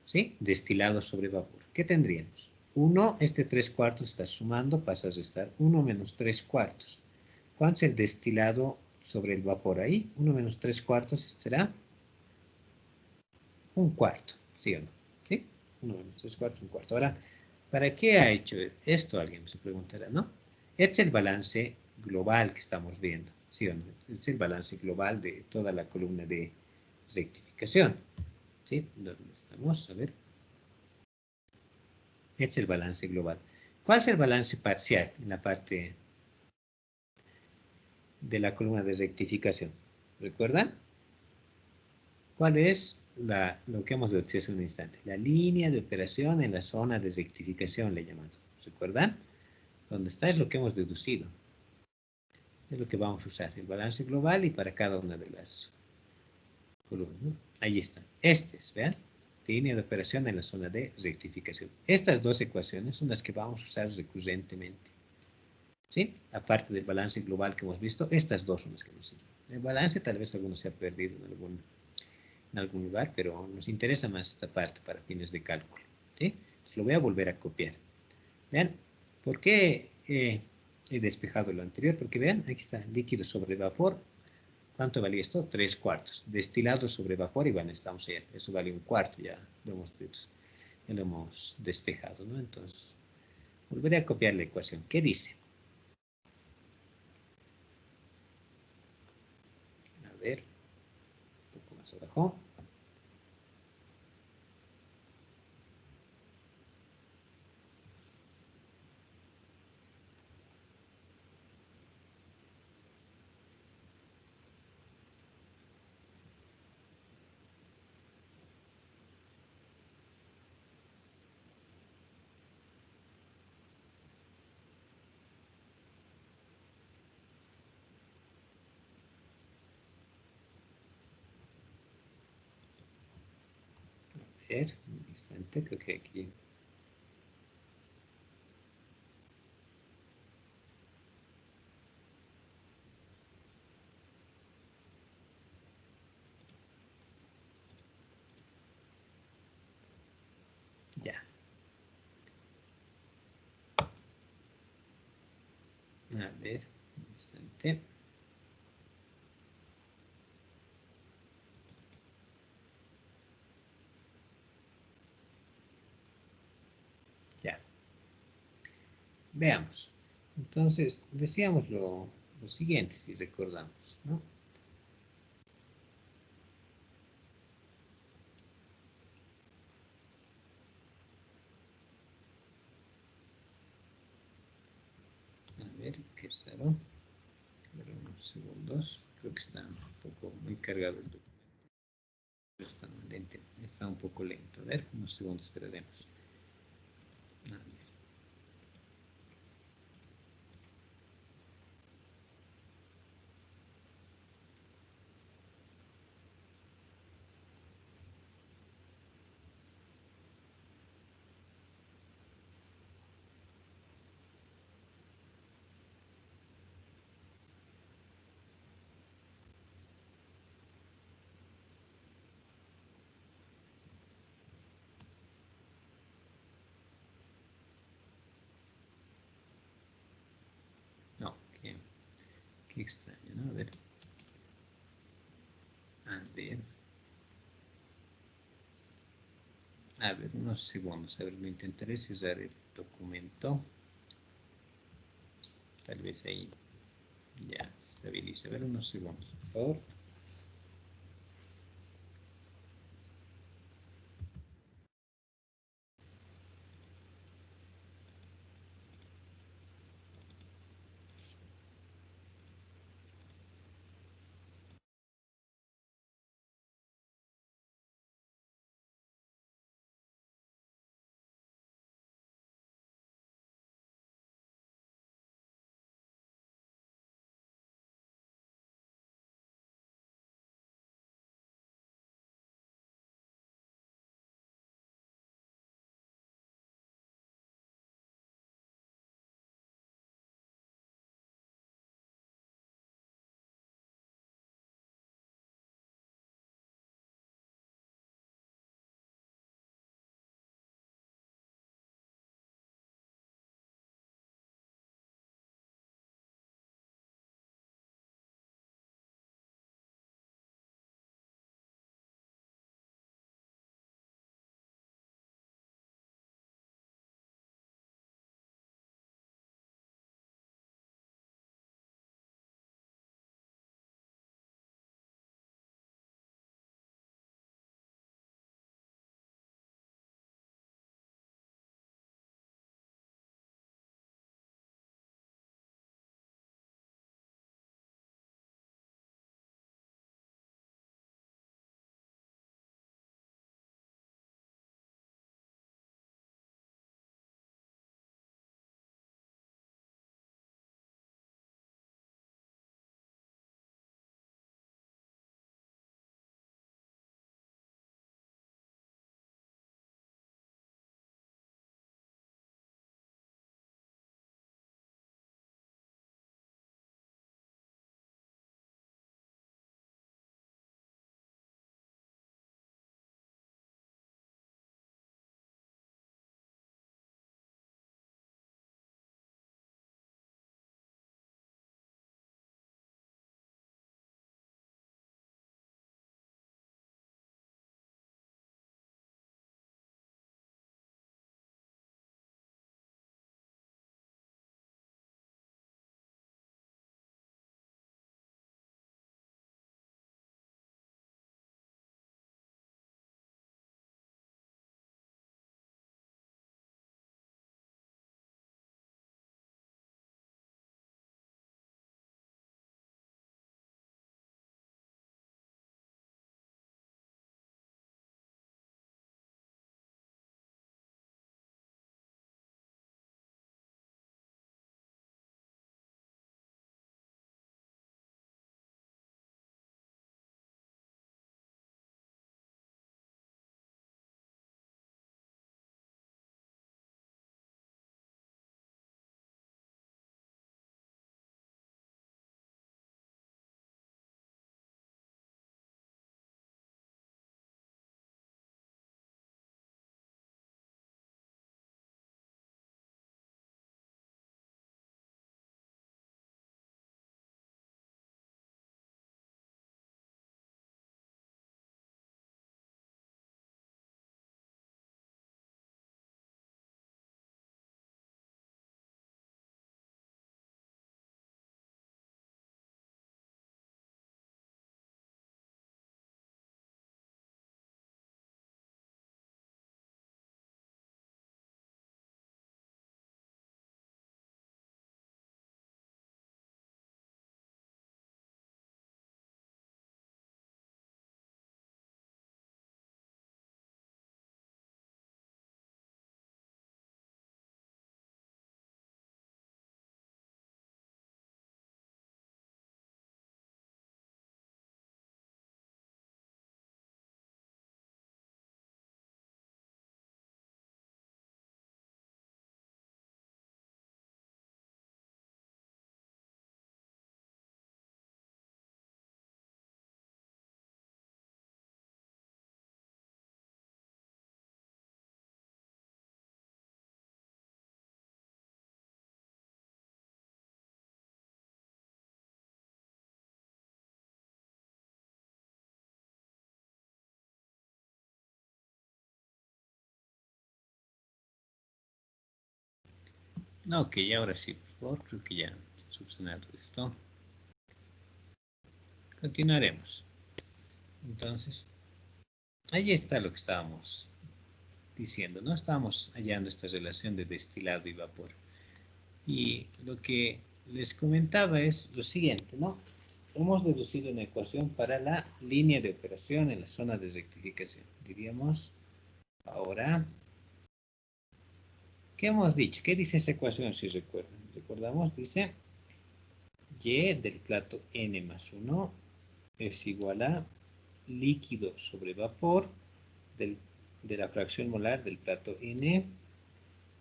Speaker 1: ¿Sí? Destilado sobre vapor. ¿Qué tendríamos? 1, este 3/4 está sumando, pasa a restar 1 menos 3/4. ¿Cuánto es el destilado sobre el vapor ahí? 1 menos 3/4 será 1/4, ¿sí o no? ¿Sí? 1 menos 3/4, 1/4. Ahora, ¿Para qué ha hecho esto? Alguien se preguntará, ¿no? Este es el balance global que estamos viendo, ¿sí o no? Es el balance global de toda la columna de rectificación, ¿sí? ¿Dónde estamos? A ver. Este es el balance global. ¿Cuál es el balance parcial en la parte de la columna de rectificación? ¿Recuerdan? ¿Cuál es lo que hemos deducido hace un instante? La línea de operación en la zona de rectificación le llamamos. ¿Recuerdan? ¿Dónde está? Es lo que hemos deducido. Es lo que vamos a usar. El balance global y para cada una de las columnas, ¿no? Ahí está. Vean. Línea de operación en la zona de rectificación. Estas dos ecuaciones son las que vamos a usar recurrentemente. ¿Sí? Aparte del balance global que hemos visto, estas dos son las que nos sirven. El balance tal vez alguno se ha perdido en algún lugar, pero nos interesa más esta parte para fines de cálculo. ¿Sí? Entonces lo voy a volver a copiar. Vean, ¿por qué he despejado lo anterior? Porque vean, aquí está, líquido sobre vapor. ¿Cuánto valía esto? 3/4. Destilado sobre vapor, y bueno, estamos allá. Eso vale 1/4, ya lo hemos despejado, ¿no? Entonces, volveré a copiar la ecuación. ¿Qué dice? A ver, un poco más abajo. A ver, un instante, creo que aquí. Ya. A ver, un instante. Ya. Veamos. Entonces, decíamos lo siguiente, si recordamos, ¿no? A ver, qué raro. A ver, unos segundos. Creo que está un poco muy cargado el documento. Está un poco lento. A ver, unos segundos esperaremos. A ver. No, qué extraño, ¿no? A ver. A ver. A ver, unos segundos. A ver, lo intentaré cerrar el documento. Tal vez ahí ya se estabilice. A ver, unos segundos, por favor. Ok, ahora sí, por favor, creo que ya he subsanado esto. Continuaremos. Entonces, ahí está lo que estábamos diciendo, ¿no? Estábamos hallando esta relación de destilado y vapor. Y lo que les comentaba es lo siguiente, ¿no? Hemos deducido una ecuación para la línea de operación en la zona de rectificación. Diríamos, ahora, ¿qué hemos dicho? ¿Qué dice esa ecuación, si recuerdan? Recordamos, dice, Y del plato N más 1 es igual a líquido sobre vapor de la fracción molar del plato N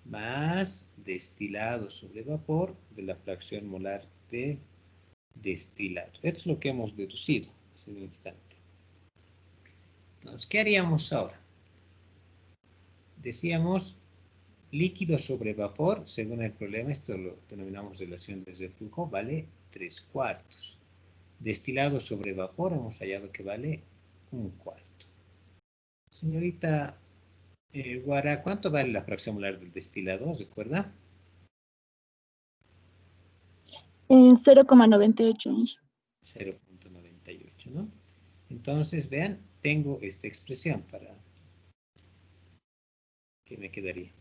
Speaker 1: más destilado sobre vapor de la fracción molar de destilado. Esto es lo que hemos deducido hace un instante. Entonces, ¿qué haríamos ahora? Decíamos líquido sobre vapor, según el problema, esto lo denominamos relación de reflujo, vale 3/4. Destilado sobre vapor hemos hallado que vale 1/4. Señorita Guara, ¿cuánto vale la fracción molar del destilado? ¿Recuerda?
Speaker 2: 0,98.
Speaker 1: 0,98, ¿no? Entonces, vean, tengo esta expresión para que me quedaría.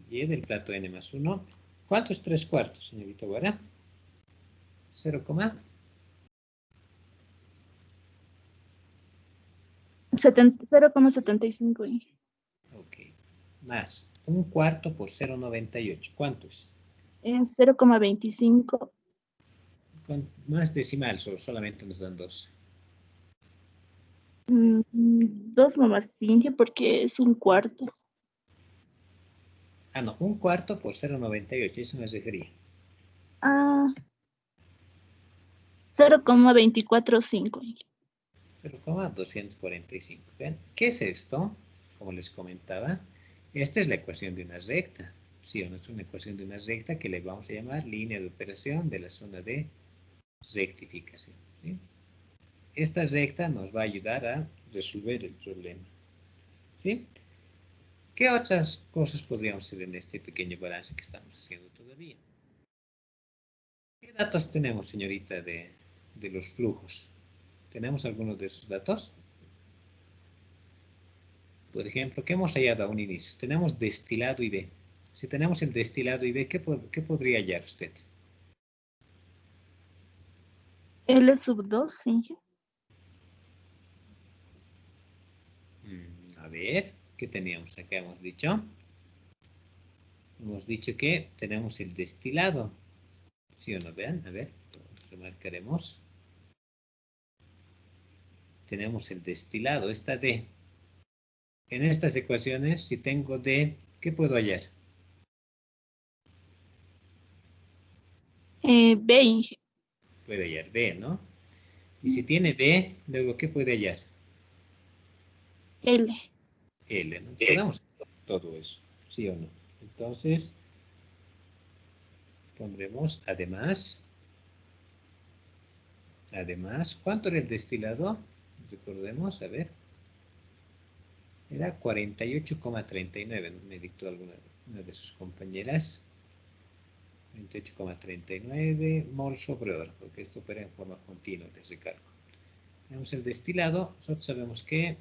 Speaker 1: Y del plato N más 1. ¿Cuánto es 3/4, señorita Guara?
Speaker 2: 0,75.
Speaker 1: Ok. Más 1/4 por 0,98. ¿Cuánto es?
Speaker 2: 0,25.
Speaker 1: Con más decimales, solamente nos dan 2.
Speaker 2: 2 más 5 porque es un cuarto.
Speaker 1: Ah, no, 1/4 por 0,98. Eso me refería.
Speaker 2: 0,245.
Speaker 1: 0,245. ¿Ven? ¿Qué es esto? Como les comentaba, esta es la ecuación de una recta. Sí o no, es una ecuación de una recta que le vamos a llamar línea de operación de la zona de rectificación. ¿Sí? Esta recta nos va a ayudar a resolver el problema. ¿Sí? ¿Qué otras cosas podríamos hacer en este pequeño balance que estamos haciendo todavía? ¿Qué datos tenemos, señorita, de los flujos? ¿Tenemos algunos de esos datos? Por ejemplo, ¿qué hemos hallado a un inicio? Tenemos destilado y B. Si tenemos el destilado y B, ¿qué podría hallar usted?
Speaker 2: L sub 2, sí.
Speaker 1: A ver, ¿qué teníamos acá? Hemos dicho que tenemos el destilado. ¿Sí o no? Vean, a ver, remarcaremos. Tenemos el destilado, esta D. En estas ecuaciones, si tengo D, ¿qué puedo hallar?
Speaker 2: B,
Speaker 1: Puede hallar B, ¿no? Y si tiene B, luego, ¿qué puede hallar?
Speaker 2: L.
Speaker 1: L, ¿no? Podemos hacer todo eso, ¿sí o no? Entonces, pondremos además, ¿cuánto era el destilado? Recordemos, a ver, era 48,39, ¿no? Me dictó una de sus compañeras. 28,39 mol sobre hora, porque esto opera en forma continua de recargo. Tenemos el destilado, nosotros sabemos que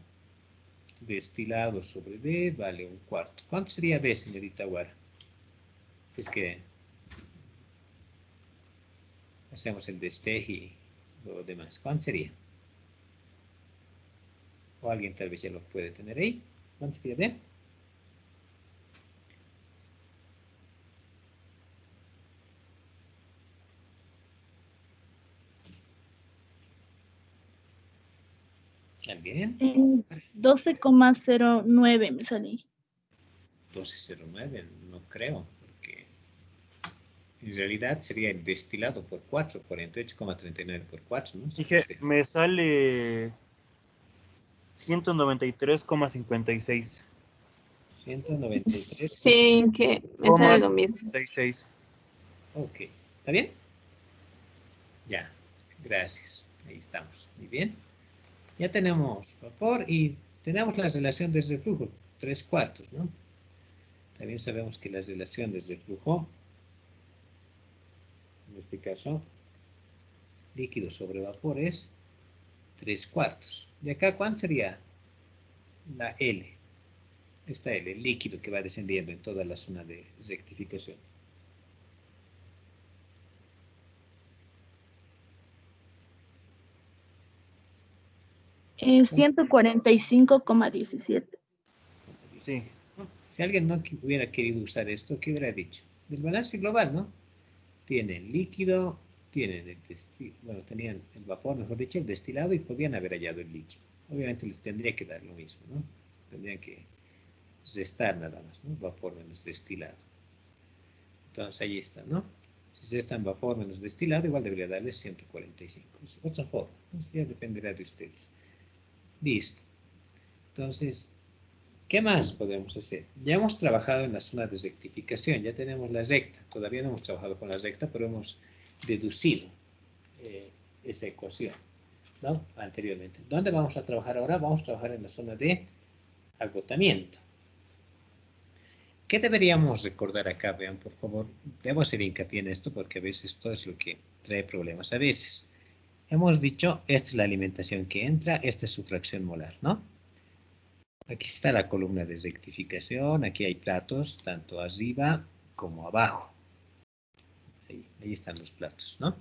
Speaker 1: destilado sobre D vale 1/4. ¿Cuánto sería D, señorita Guara? Si es que hacemos el despeje y lo demás. ¿Cuánto sería? O alguien tal vez ya lo puede tener ahí. ¿Cuánto sería D? ¿Alguien?
Speaker 2: 12,09 me salí.
Speaker 1: 12,09, no creo, porque en realidad sería el destilado por 4, 48,39 por 4, ¿no?
Speaker 3: Dije, me sale 193,56.
Speaker 1: 193.
Speaker 4: Sí, que me sale lo mismo.
Speaker 3: 56.
Speaker 1: Ok, ¿está bien? Ya, gracias. Ahí estamos. Muy bien. Ya tenemos vapor y tenemos la relación de reflujo, 3/4, ¿no? También sabemos que la relación de reflujo este caso, líquido sobre vapor es 3/4. ¿De acá cuánto sería la L? Esta L, el líquido que va descendiendo en toda la zona de rectificación.
Speaker 2: 145,17.
Speaker 3: Sí.
Speaker 1: Si alguien no hubiera querido usar esto, ¿qué hubiera dicho? Del balance global, ¿no? Tienen líquido, tienen bueno, tenían el vapor, mejor dicho, el destilado, y podían haber hallado el líquido. Obviamente les tendría que dar lo mismo, ¿no? Tendrían que restar nada más, ¿no? Vapor menos destilado. Entonces ahí está, ¿no? Si restan vapor menos destilado, igual debería darles 145. Es otra forma, ¿no? Ya dependerá de ustedes. Listo. Entonces, ¿qué más podemos hacer? Ya hemos trabajado en la zona de rectificación, ya tenemos la recta. Todavía no hemos trabajado con la recta, pero hemos deducido esa ecuación, ¿no? Anteriormente. ¿Dónde vamos a trabajar ahora? Vamos a trabajar en la zona de agotamiento. ¿Qué deberíamos recordar acá? Vean, por favor. Debo hacer hincapié en esto porque a veces esto es lo que trae problemas a veces. Hemos dicho, esta es la alimentación que entra, esta es su fracción molar, ¿no? Aquí está la columna de rectificación, aquí hay platos, tanto arriba como abajo. Ahí están los platos, ¿no?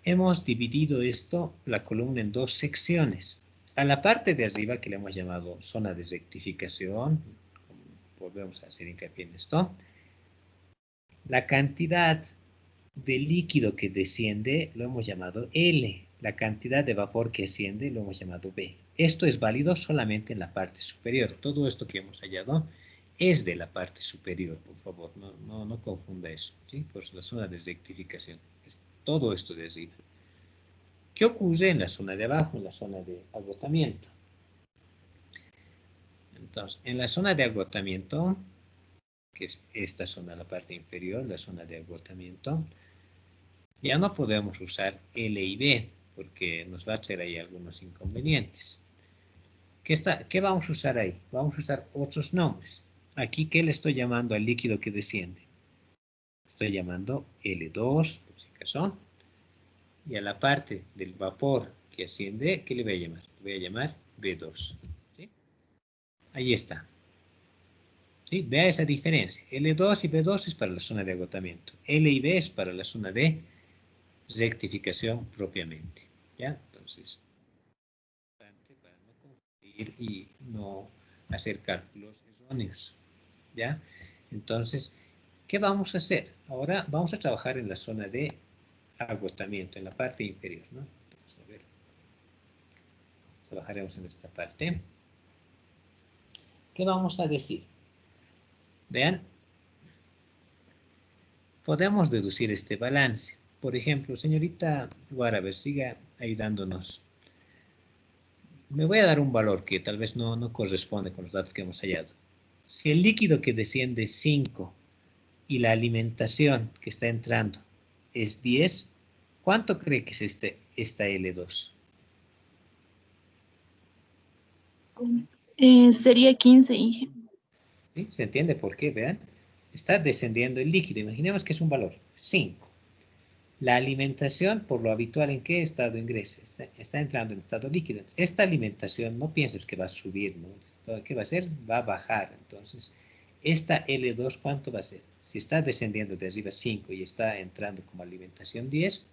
Speaker 1: Hemos dividido esto, la columna, en dos secciones. A la parte de arriba, que le hemos llamado zona de rectificación, volvemos a hacer hincapié en esto, la cantidad de líquido que desciende lo hemos llamado L, la cantidad de vapor que asciende lo hemos llamado B. Esto es válido solamente en la parte superior. Todo esto que hemos hallado es de la parte superior, por favor, no confunda eso, ¿sí? Por la zona de rectificación, es todo esto de arriba. ¿Qué ocurre en la zona de abajo, en la zona de agotamiento? Entonces, en la zona de agotamiento, que es esta zona, la parte inferior, la zona de agotamiento, ya no podemos usar L y B, porque nos va a traer ahí algunos inconvenientes. ¿Qué vamos a usar ahí? Vamos a usar otros nombres. Aquí, ¿qué le estoy llamando al líquido que desciende? Estoy llamando L2, por si acaso. Y a la parte del vapor que asciende, ¿qué le voy a llamar? Le voy a llamar B2. ¿Sí? Ahí está. ¿Sí? Vea esa diferencia. L2 y B2 es para la zona de agotamiento. L y B es para la zona de rectificación propiamente. ¿Ya? Entonces, para no confundir y no hacer cálculos erróneos. ¿Ya? Entonces, ¿qué vamos a hacer? Ahora vamos a trabajar en la zona de agotamiento, en la parte inferior, ¿no? Vamos a ver. Trabajaremos en esta parte. ¿Qué vamos a decir? Vean, podemos deducir este balance. Por ejemplo, señorita Guaraber, siga ayudándonos. Me voy a dar un valor que tal vez no corresponde con los datos que hemos hallado. Si el líquido que desciende es 5 y la alimentación que está entrando es 10, ¿cuánto cree que es esta L2?
Speaker 2: Sería 15, Inge.
Speaker 1: ¿Sí? ¿Se entiende por qué? Vean, está descendiendo el líquido. Imaginemos que es un valor 5. La alimentación, por lo habitual, ¿en qué estado ingresa? Está entrando en estado líquido. Esta alimentación, no pienses que va a subir, ¿no? ¿Qué va a hacer? Va a bajar. Entonces, esta L2, ¿cuánto va a ser? Si está descendiendo de arriba 5 y está entrando como alimentación 10,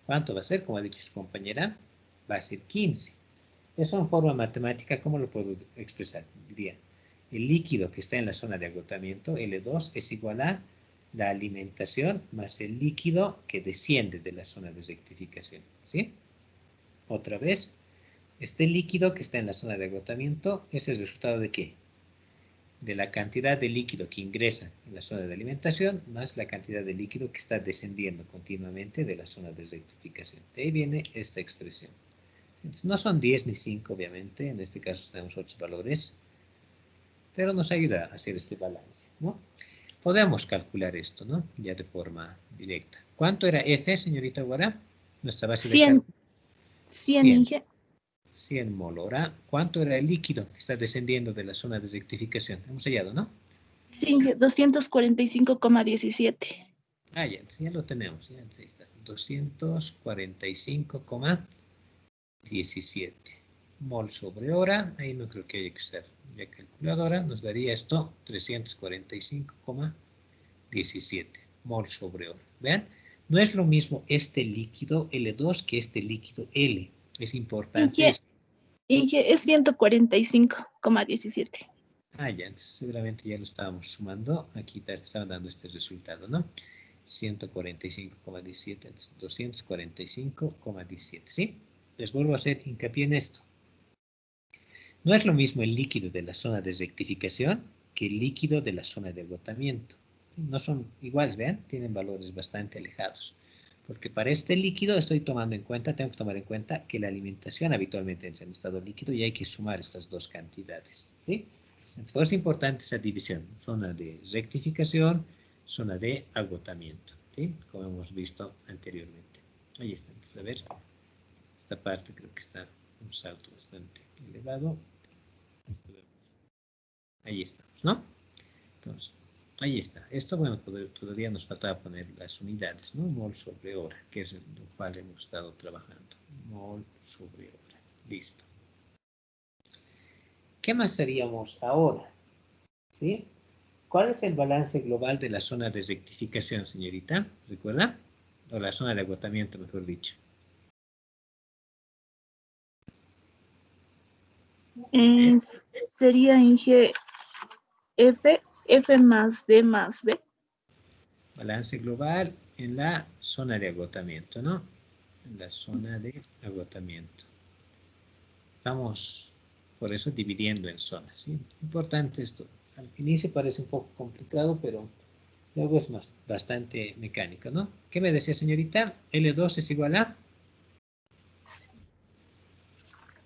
Speaker 1: ¿cuánto va a ser? Como ha dicho su compañera, va a ser 15. Eso en forma matemática, ¿cómo lo puedo expresar? Diría, el líquido que está en la zona de agotamiento, L2, es igual a la alimentación más el líquido que desciende de la zona de rectificación. ¿Sí? Otra vez, este líquido que está en la zona de agotamiento es el resultado de ¿qué? De la cantidad de líquido que ingresa en la zona de alimentación más la cantidad de líquido que está descendiendo continuamente de la zona de rectificación. De ahí viene esta expresión. No son 10 ni 5, obviamente, en este caso tenemos otros valores, pero nos ayuda a hacer este balance, ¿no? Podemos calcular esto, ¿no? Ya de forma directa. ¿Cuánto era F, señorita Guara? Nuestra base de
Speaker 2: 100,
Speaker 1: cálculo.
Speaker 2: 100, Inge.
Speaker 1: 100 mol hora. ¿Cuánto era el líquido que está descendiendo de la zona de rectificación? Hemos hallado, ¿no?
Speaker 2: Sí, Inge, 245,17.
Speaker 1: Ah, ya lo tenemos. Ya, ahí está. 245,17 mol sobre hora. Ahí no creo que haya que usar la calculadora. Nos daría esto 345,17 mol sobre hora. Vean, no es lo mismo este líquido L2 que este líquido L. Es importante esto.
Speaker 2: Inge es 145,17.
Speaker 1: Ah, ya, entonces seguramente ya lo estábamos sumando. Aquí estaba dando este resultado, ¿no? 145,17, 245,17, ¿sí? Les vuelvo a hacer hincapié en esto. No es lo mismo el líquido de la zona de rectificación que el líquido de la zona de agotamiento. No son iguales, vean, tienen valores bastante alejados. Porque para este líquido tengo que tomar en cuenta que la alimentación habitualmente entra en estado líquido y hay que sumar estas dos cantidades, ¿sí? Entonces, es importante esa división, zona de rectificación, zona de agotamiento, ¿sí? Como hemos visto anteriormente. Ahí está, entonces, a ver, esta parte creo que está un salto bastante elevado. Ahí estamos, ¿no? Entonces, ahí está. Esto, bueno, todavía nos faltaba poner las unidades, ¿no? Mol sobre hora, que es lo cual hemos estado trabajando. Mol sobre hora. Listo. ¿Qué más haríamos ahora? ¿Sí? ¿Cuál es el balance global de la zona de rectificación, señorita? ¿Recuerda? O la zona de agotamiento, mejor dicho.
Speaker 2: Sería Inge F más D más B.
Speaker 1: Balance global en la zona de agotamiento, ¿no? En la zona de agotamiento. Estamos, por eso, dividiendo en zonas, ¿sí? Importante esto. Al inicio parece un poco complicado, pero luego es bastante mecánico, ¿no? ¿Qué me decía, señorita? L2 es igual a...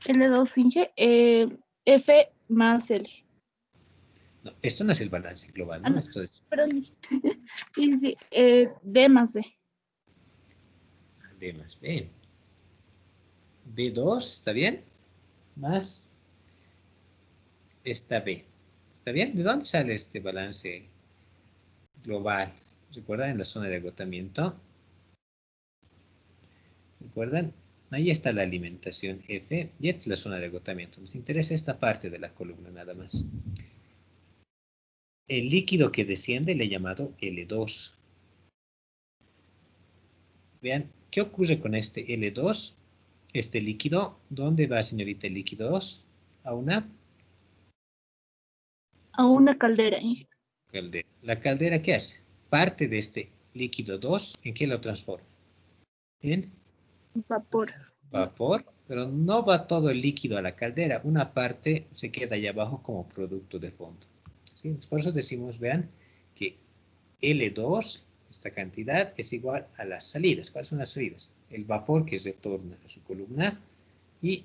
Speaker 2: L2 Inge F más L.
Speaker 1: No, esto no es el balance global, ¿no?
Speaker 2: No,
Speaker 1: Esto es
Speaker 2: perdón. Sí, D más B.
Speaker 1: D más B. B2, ¿está bien? Más esta B. ¿Está bien? ¿De dónde sale este balance global? ¿Recuerdan? En la zona de agotamiento. ¿Recuerdan? Ahí está la alimentación F y esta es la zona de agotamiento. Nos interesa esta parte de la columna nada más. El líquido que desciende le he llamado L2. Vean, ¿qué ocurre con este L2? Este líquido, ¿dónde va, señorita, el líquido 2? A una
Speaker 2: Caldera, Inge.
Speaker 1: caldera. ¿La caldera qué hace? Parte de este líquido 2, ¿en qué lo transforma? En
Speaker 2: Vapor.
Speaker 1: vapor, pero no va todo el líquido a la caldera. Una parte se queda allá abajo como producto de fondo. ¿Sí? Por eso decimos, vean, que L2, esta cantidad, es igual a las salidas. ¿Cuáles son las salidas? El vapor que retorna a su columna y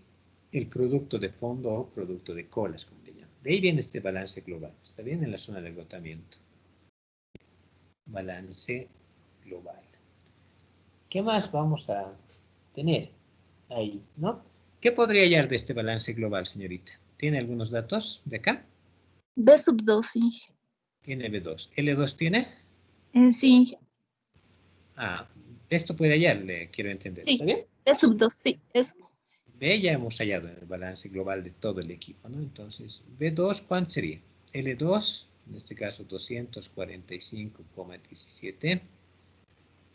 Speaker 1: el producto de fondo o producto de colas, como le llaman. De ahí viene este balance global. Está bien en la zona de agotamiento. Balance global. ¿Qué más vamos a tener ahí, no? ¿Qué podría hallar de este balance global, señorita? ¿Tiene algunos datos de acá?
Speaker 2: B sub 2, Inge.
Speaker 1: Tiene B2. ¿L2 tiene?
Speaker 2: Sí, Inge.
Speaker 1: Ah, esto puede hallar, le quiero entender.
Speaker 2: Sí,
Speaker 1: ¿Está bien?
Speaker 2: B sub 2, sí.
Speaker 1: B ya hemos hallado en el balance global de todo el equipo, ¿no? Entonces, B2, ¿cuánto sería? L2, en este caso 245,17,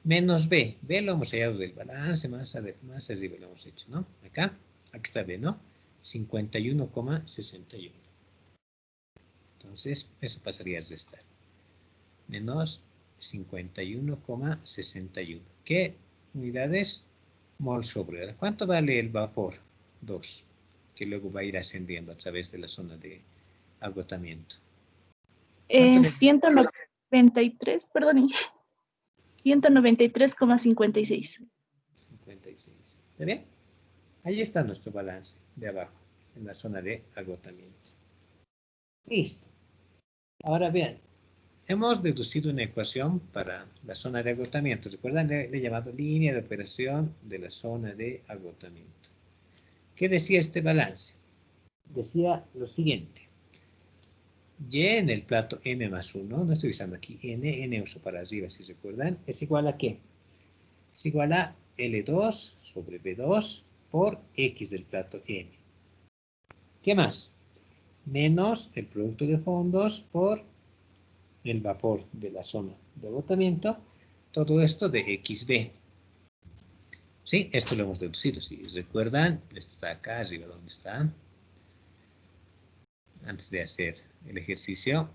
Speaker 1: menos B. B lo hemos hallado del balance, más arriba lo hemos hecho, ¿no? Acá, aquí está B, ¿no? 51,61. Entonces, eso pasaría a restar. Menos 51,61. ¿Qué unidades? Mol sobre hora. ¿Cuánto vale el vapor? 2, que luego va a ir ascendiendo a través de la zona de agotamiento. ¿Cuánto le...
Speaker 2: 193, perdón, Inge. 193,56.
Speaker 1: 56. ¿Está bien? Ahí está nuestro balance de abajo, en la zona de agotamiento. Listo. Ahora bien, hemos deducido una ecuación para la zona de agotamiento. ¿Recuerdan? Le he llamado línea de operación de la zona de agotamiento. ¿Qué decía este balance? Decía lo siguiente. Y en el plato m más 1, no estoy usando aquí n uso para arriba, si recuerdan, es igual a ¿qué? Es igual a L2 sobre B2 por X del plato M. ¿Qué más? Menos el producto de fondos por el vapor de la zona de agotamiento, todo esto de XB. Sí, esto lo hemos deducido, si recuerdan, esto está acá arriba, ¿dónde está? Antes de hacer el ejercicio,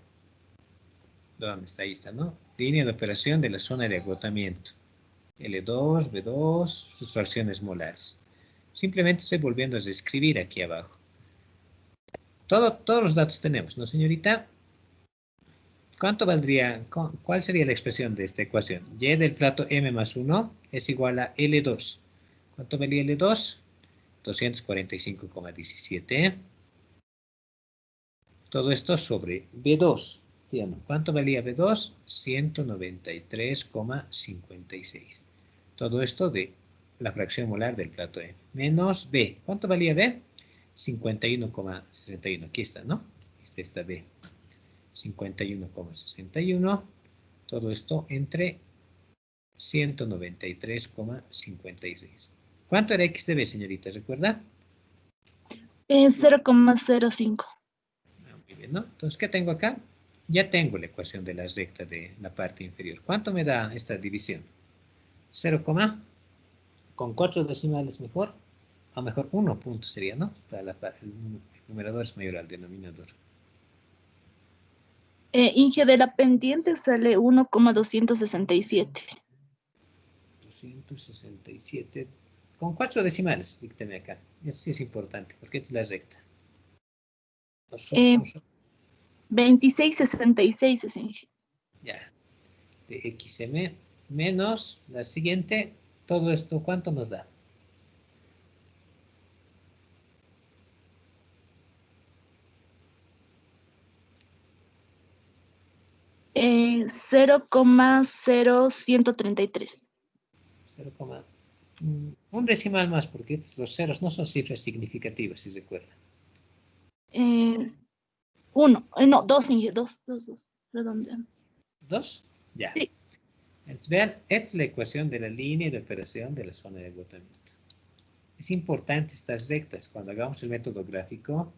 Speaker 1: ¿dónde está? Ahí está, ¿no? Línea de operación de la zona de agotamiento. L2, B2, sus fracciones molares. Simplemente estoy volviendo a reescribir aquí abajo. Todos los datos tenemos, ¿no, señorita? ¿Cuánto valdría, cuál sería la expresión de esta ecuación? Y del plato m más 1 es igual a L2. ¿Cuánto valía L2? 245,17. Todo esto sobre B2. ¿Cuánto valía B2? 193,56. Todo esto de la fracción molar del plato M. Menos B. ¿Cuánto valía B? 51,61. Aquí está, ¿no? Esta está B. 51,61. Todo esto entre 193,56. ¿Cuánto era X de B, señorita? ¿Recuerda?
Speaker 2: 0,05.
Speaker 1: Muy bien, ¿no? Entonces, ¿qué tengo acá? Ya tengo la ecuación de la recta de la parte inferior. ¿Cuánto me da esta división? 0, con 4 decimales mejor, o mejor 1 punto sería, ¿no? El numerador es mayor al denominador.
Speaker 2: Inge, de la pendiente sale 1,267.
Speaker 1: 267. Con 4 decimales, díctame acá. Esto sí es importante, porque esta es la recta.
Speaker 2: 2666 es Inge.
Speaker 1: Ya. De XM menos la siguiente. Todo esto, ¿cuánto nos da?
Speaker 2: Eh, 0,0133.
Speaker 1: 0, un decimal más, porque los ceros no son cifras significativas, si recuerdan.
Speaker 2: 1, no, 2, Inge, 2, redondeando.
Speaker 1: 2, ya.
Speaker 2: Sí.
Speaker 1: Entonces, vean, esta es la ecuación de la línea de operación de la zona de agotamiento. Es importante estas rectas. Cuando hagamos el método gráfico,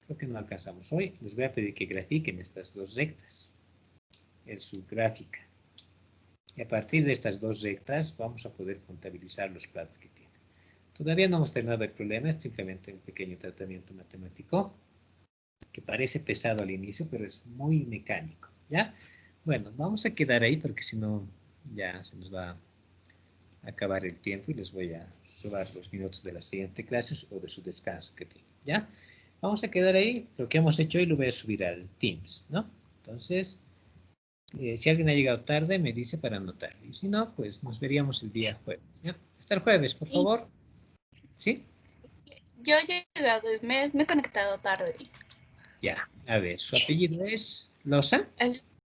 Speaker 1: creo que no alcanzamos hoy, les voy a pedir que grafiquen estas dos rectas en su gráfica. Y a partir de estas dos rectas vamos a poder contabilizar los platos que tienen. Todavía no hemos terminado el problema, es simplemente un pequeño tratamiento matemático que parece pesado al inicio, pero es muy mecánico, ¿ya? Bueno, vamos a quedar ahí porque si no ya se nos va a acabar el tiempo y les voy a subar los minutos de la siguiente clase o de su descanso que tienen, ¿ya? Vamos a quedar ahí, lo que hemos hecho hoy lo voy a subir al Teams, ¿no? Entonces, si alguien ha llegado tarde, me dice para anotarlo. Y si no, pues nos veríamos el día jueves, ¿ya? Hasta el jueves, por favor. ¿Sí?
Speaker 5: Yo he llegado, me he conectado tarde.
Speaker 1: Ya, a ver, ¿su apellido es Loza?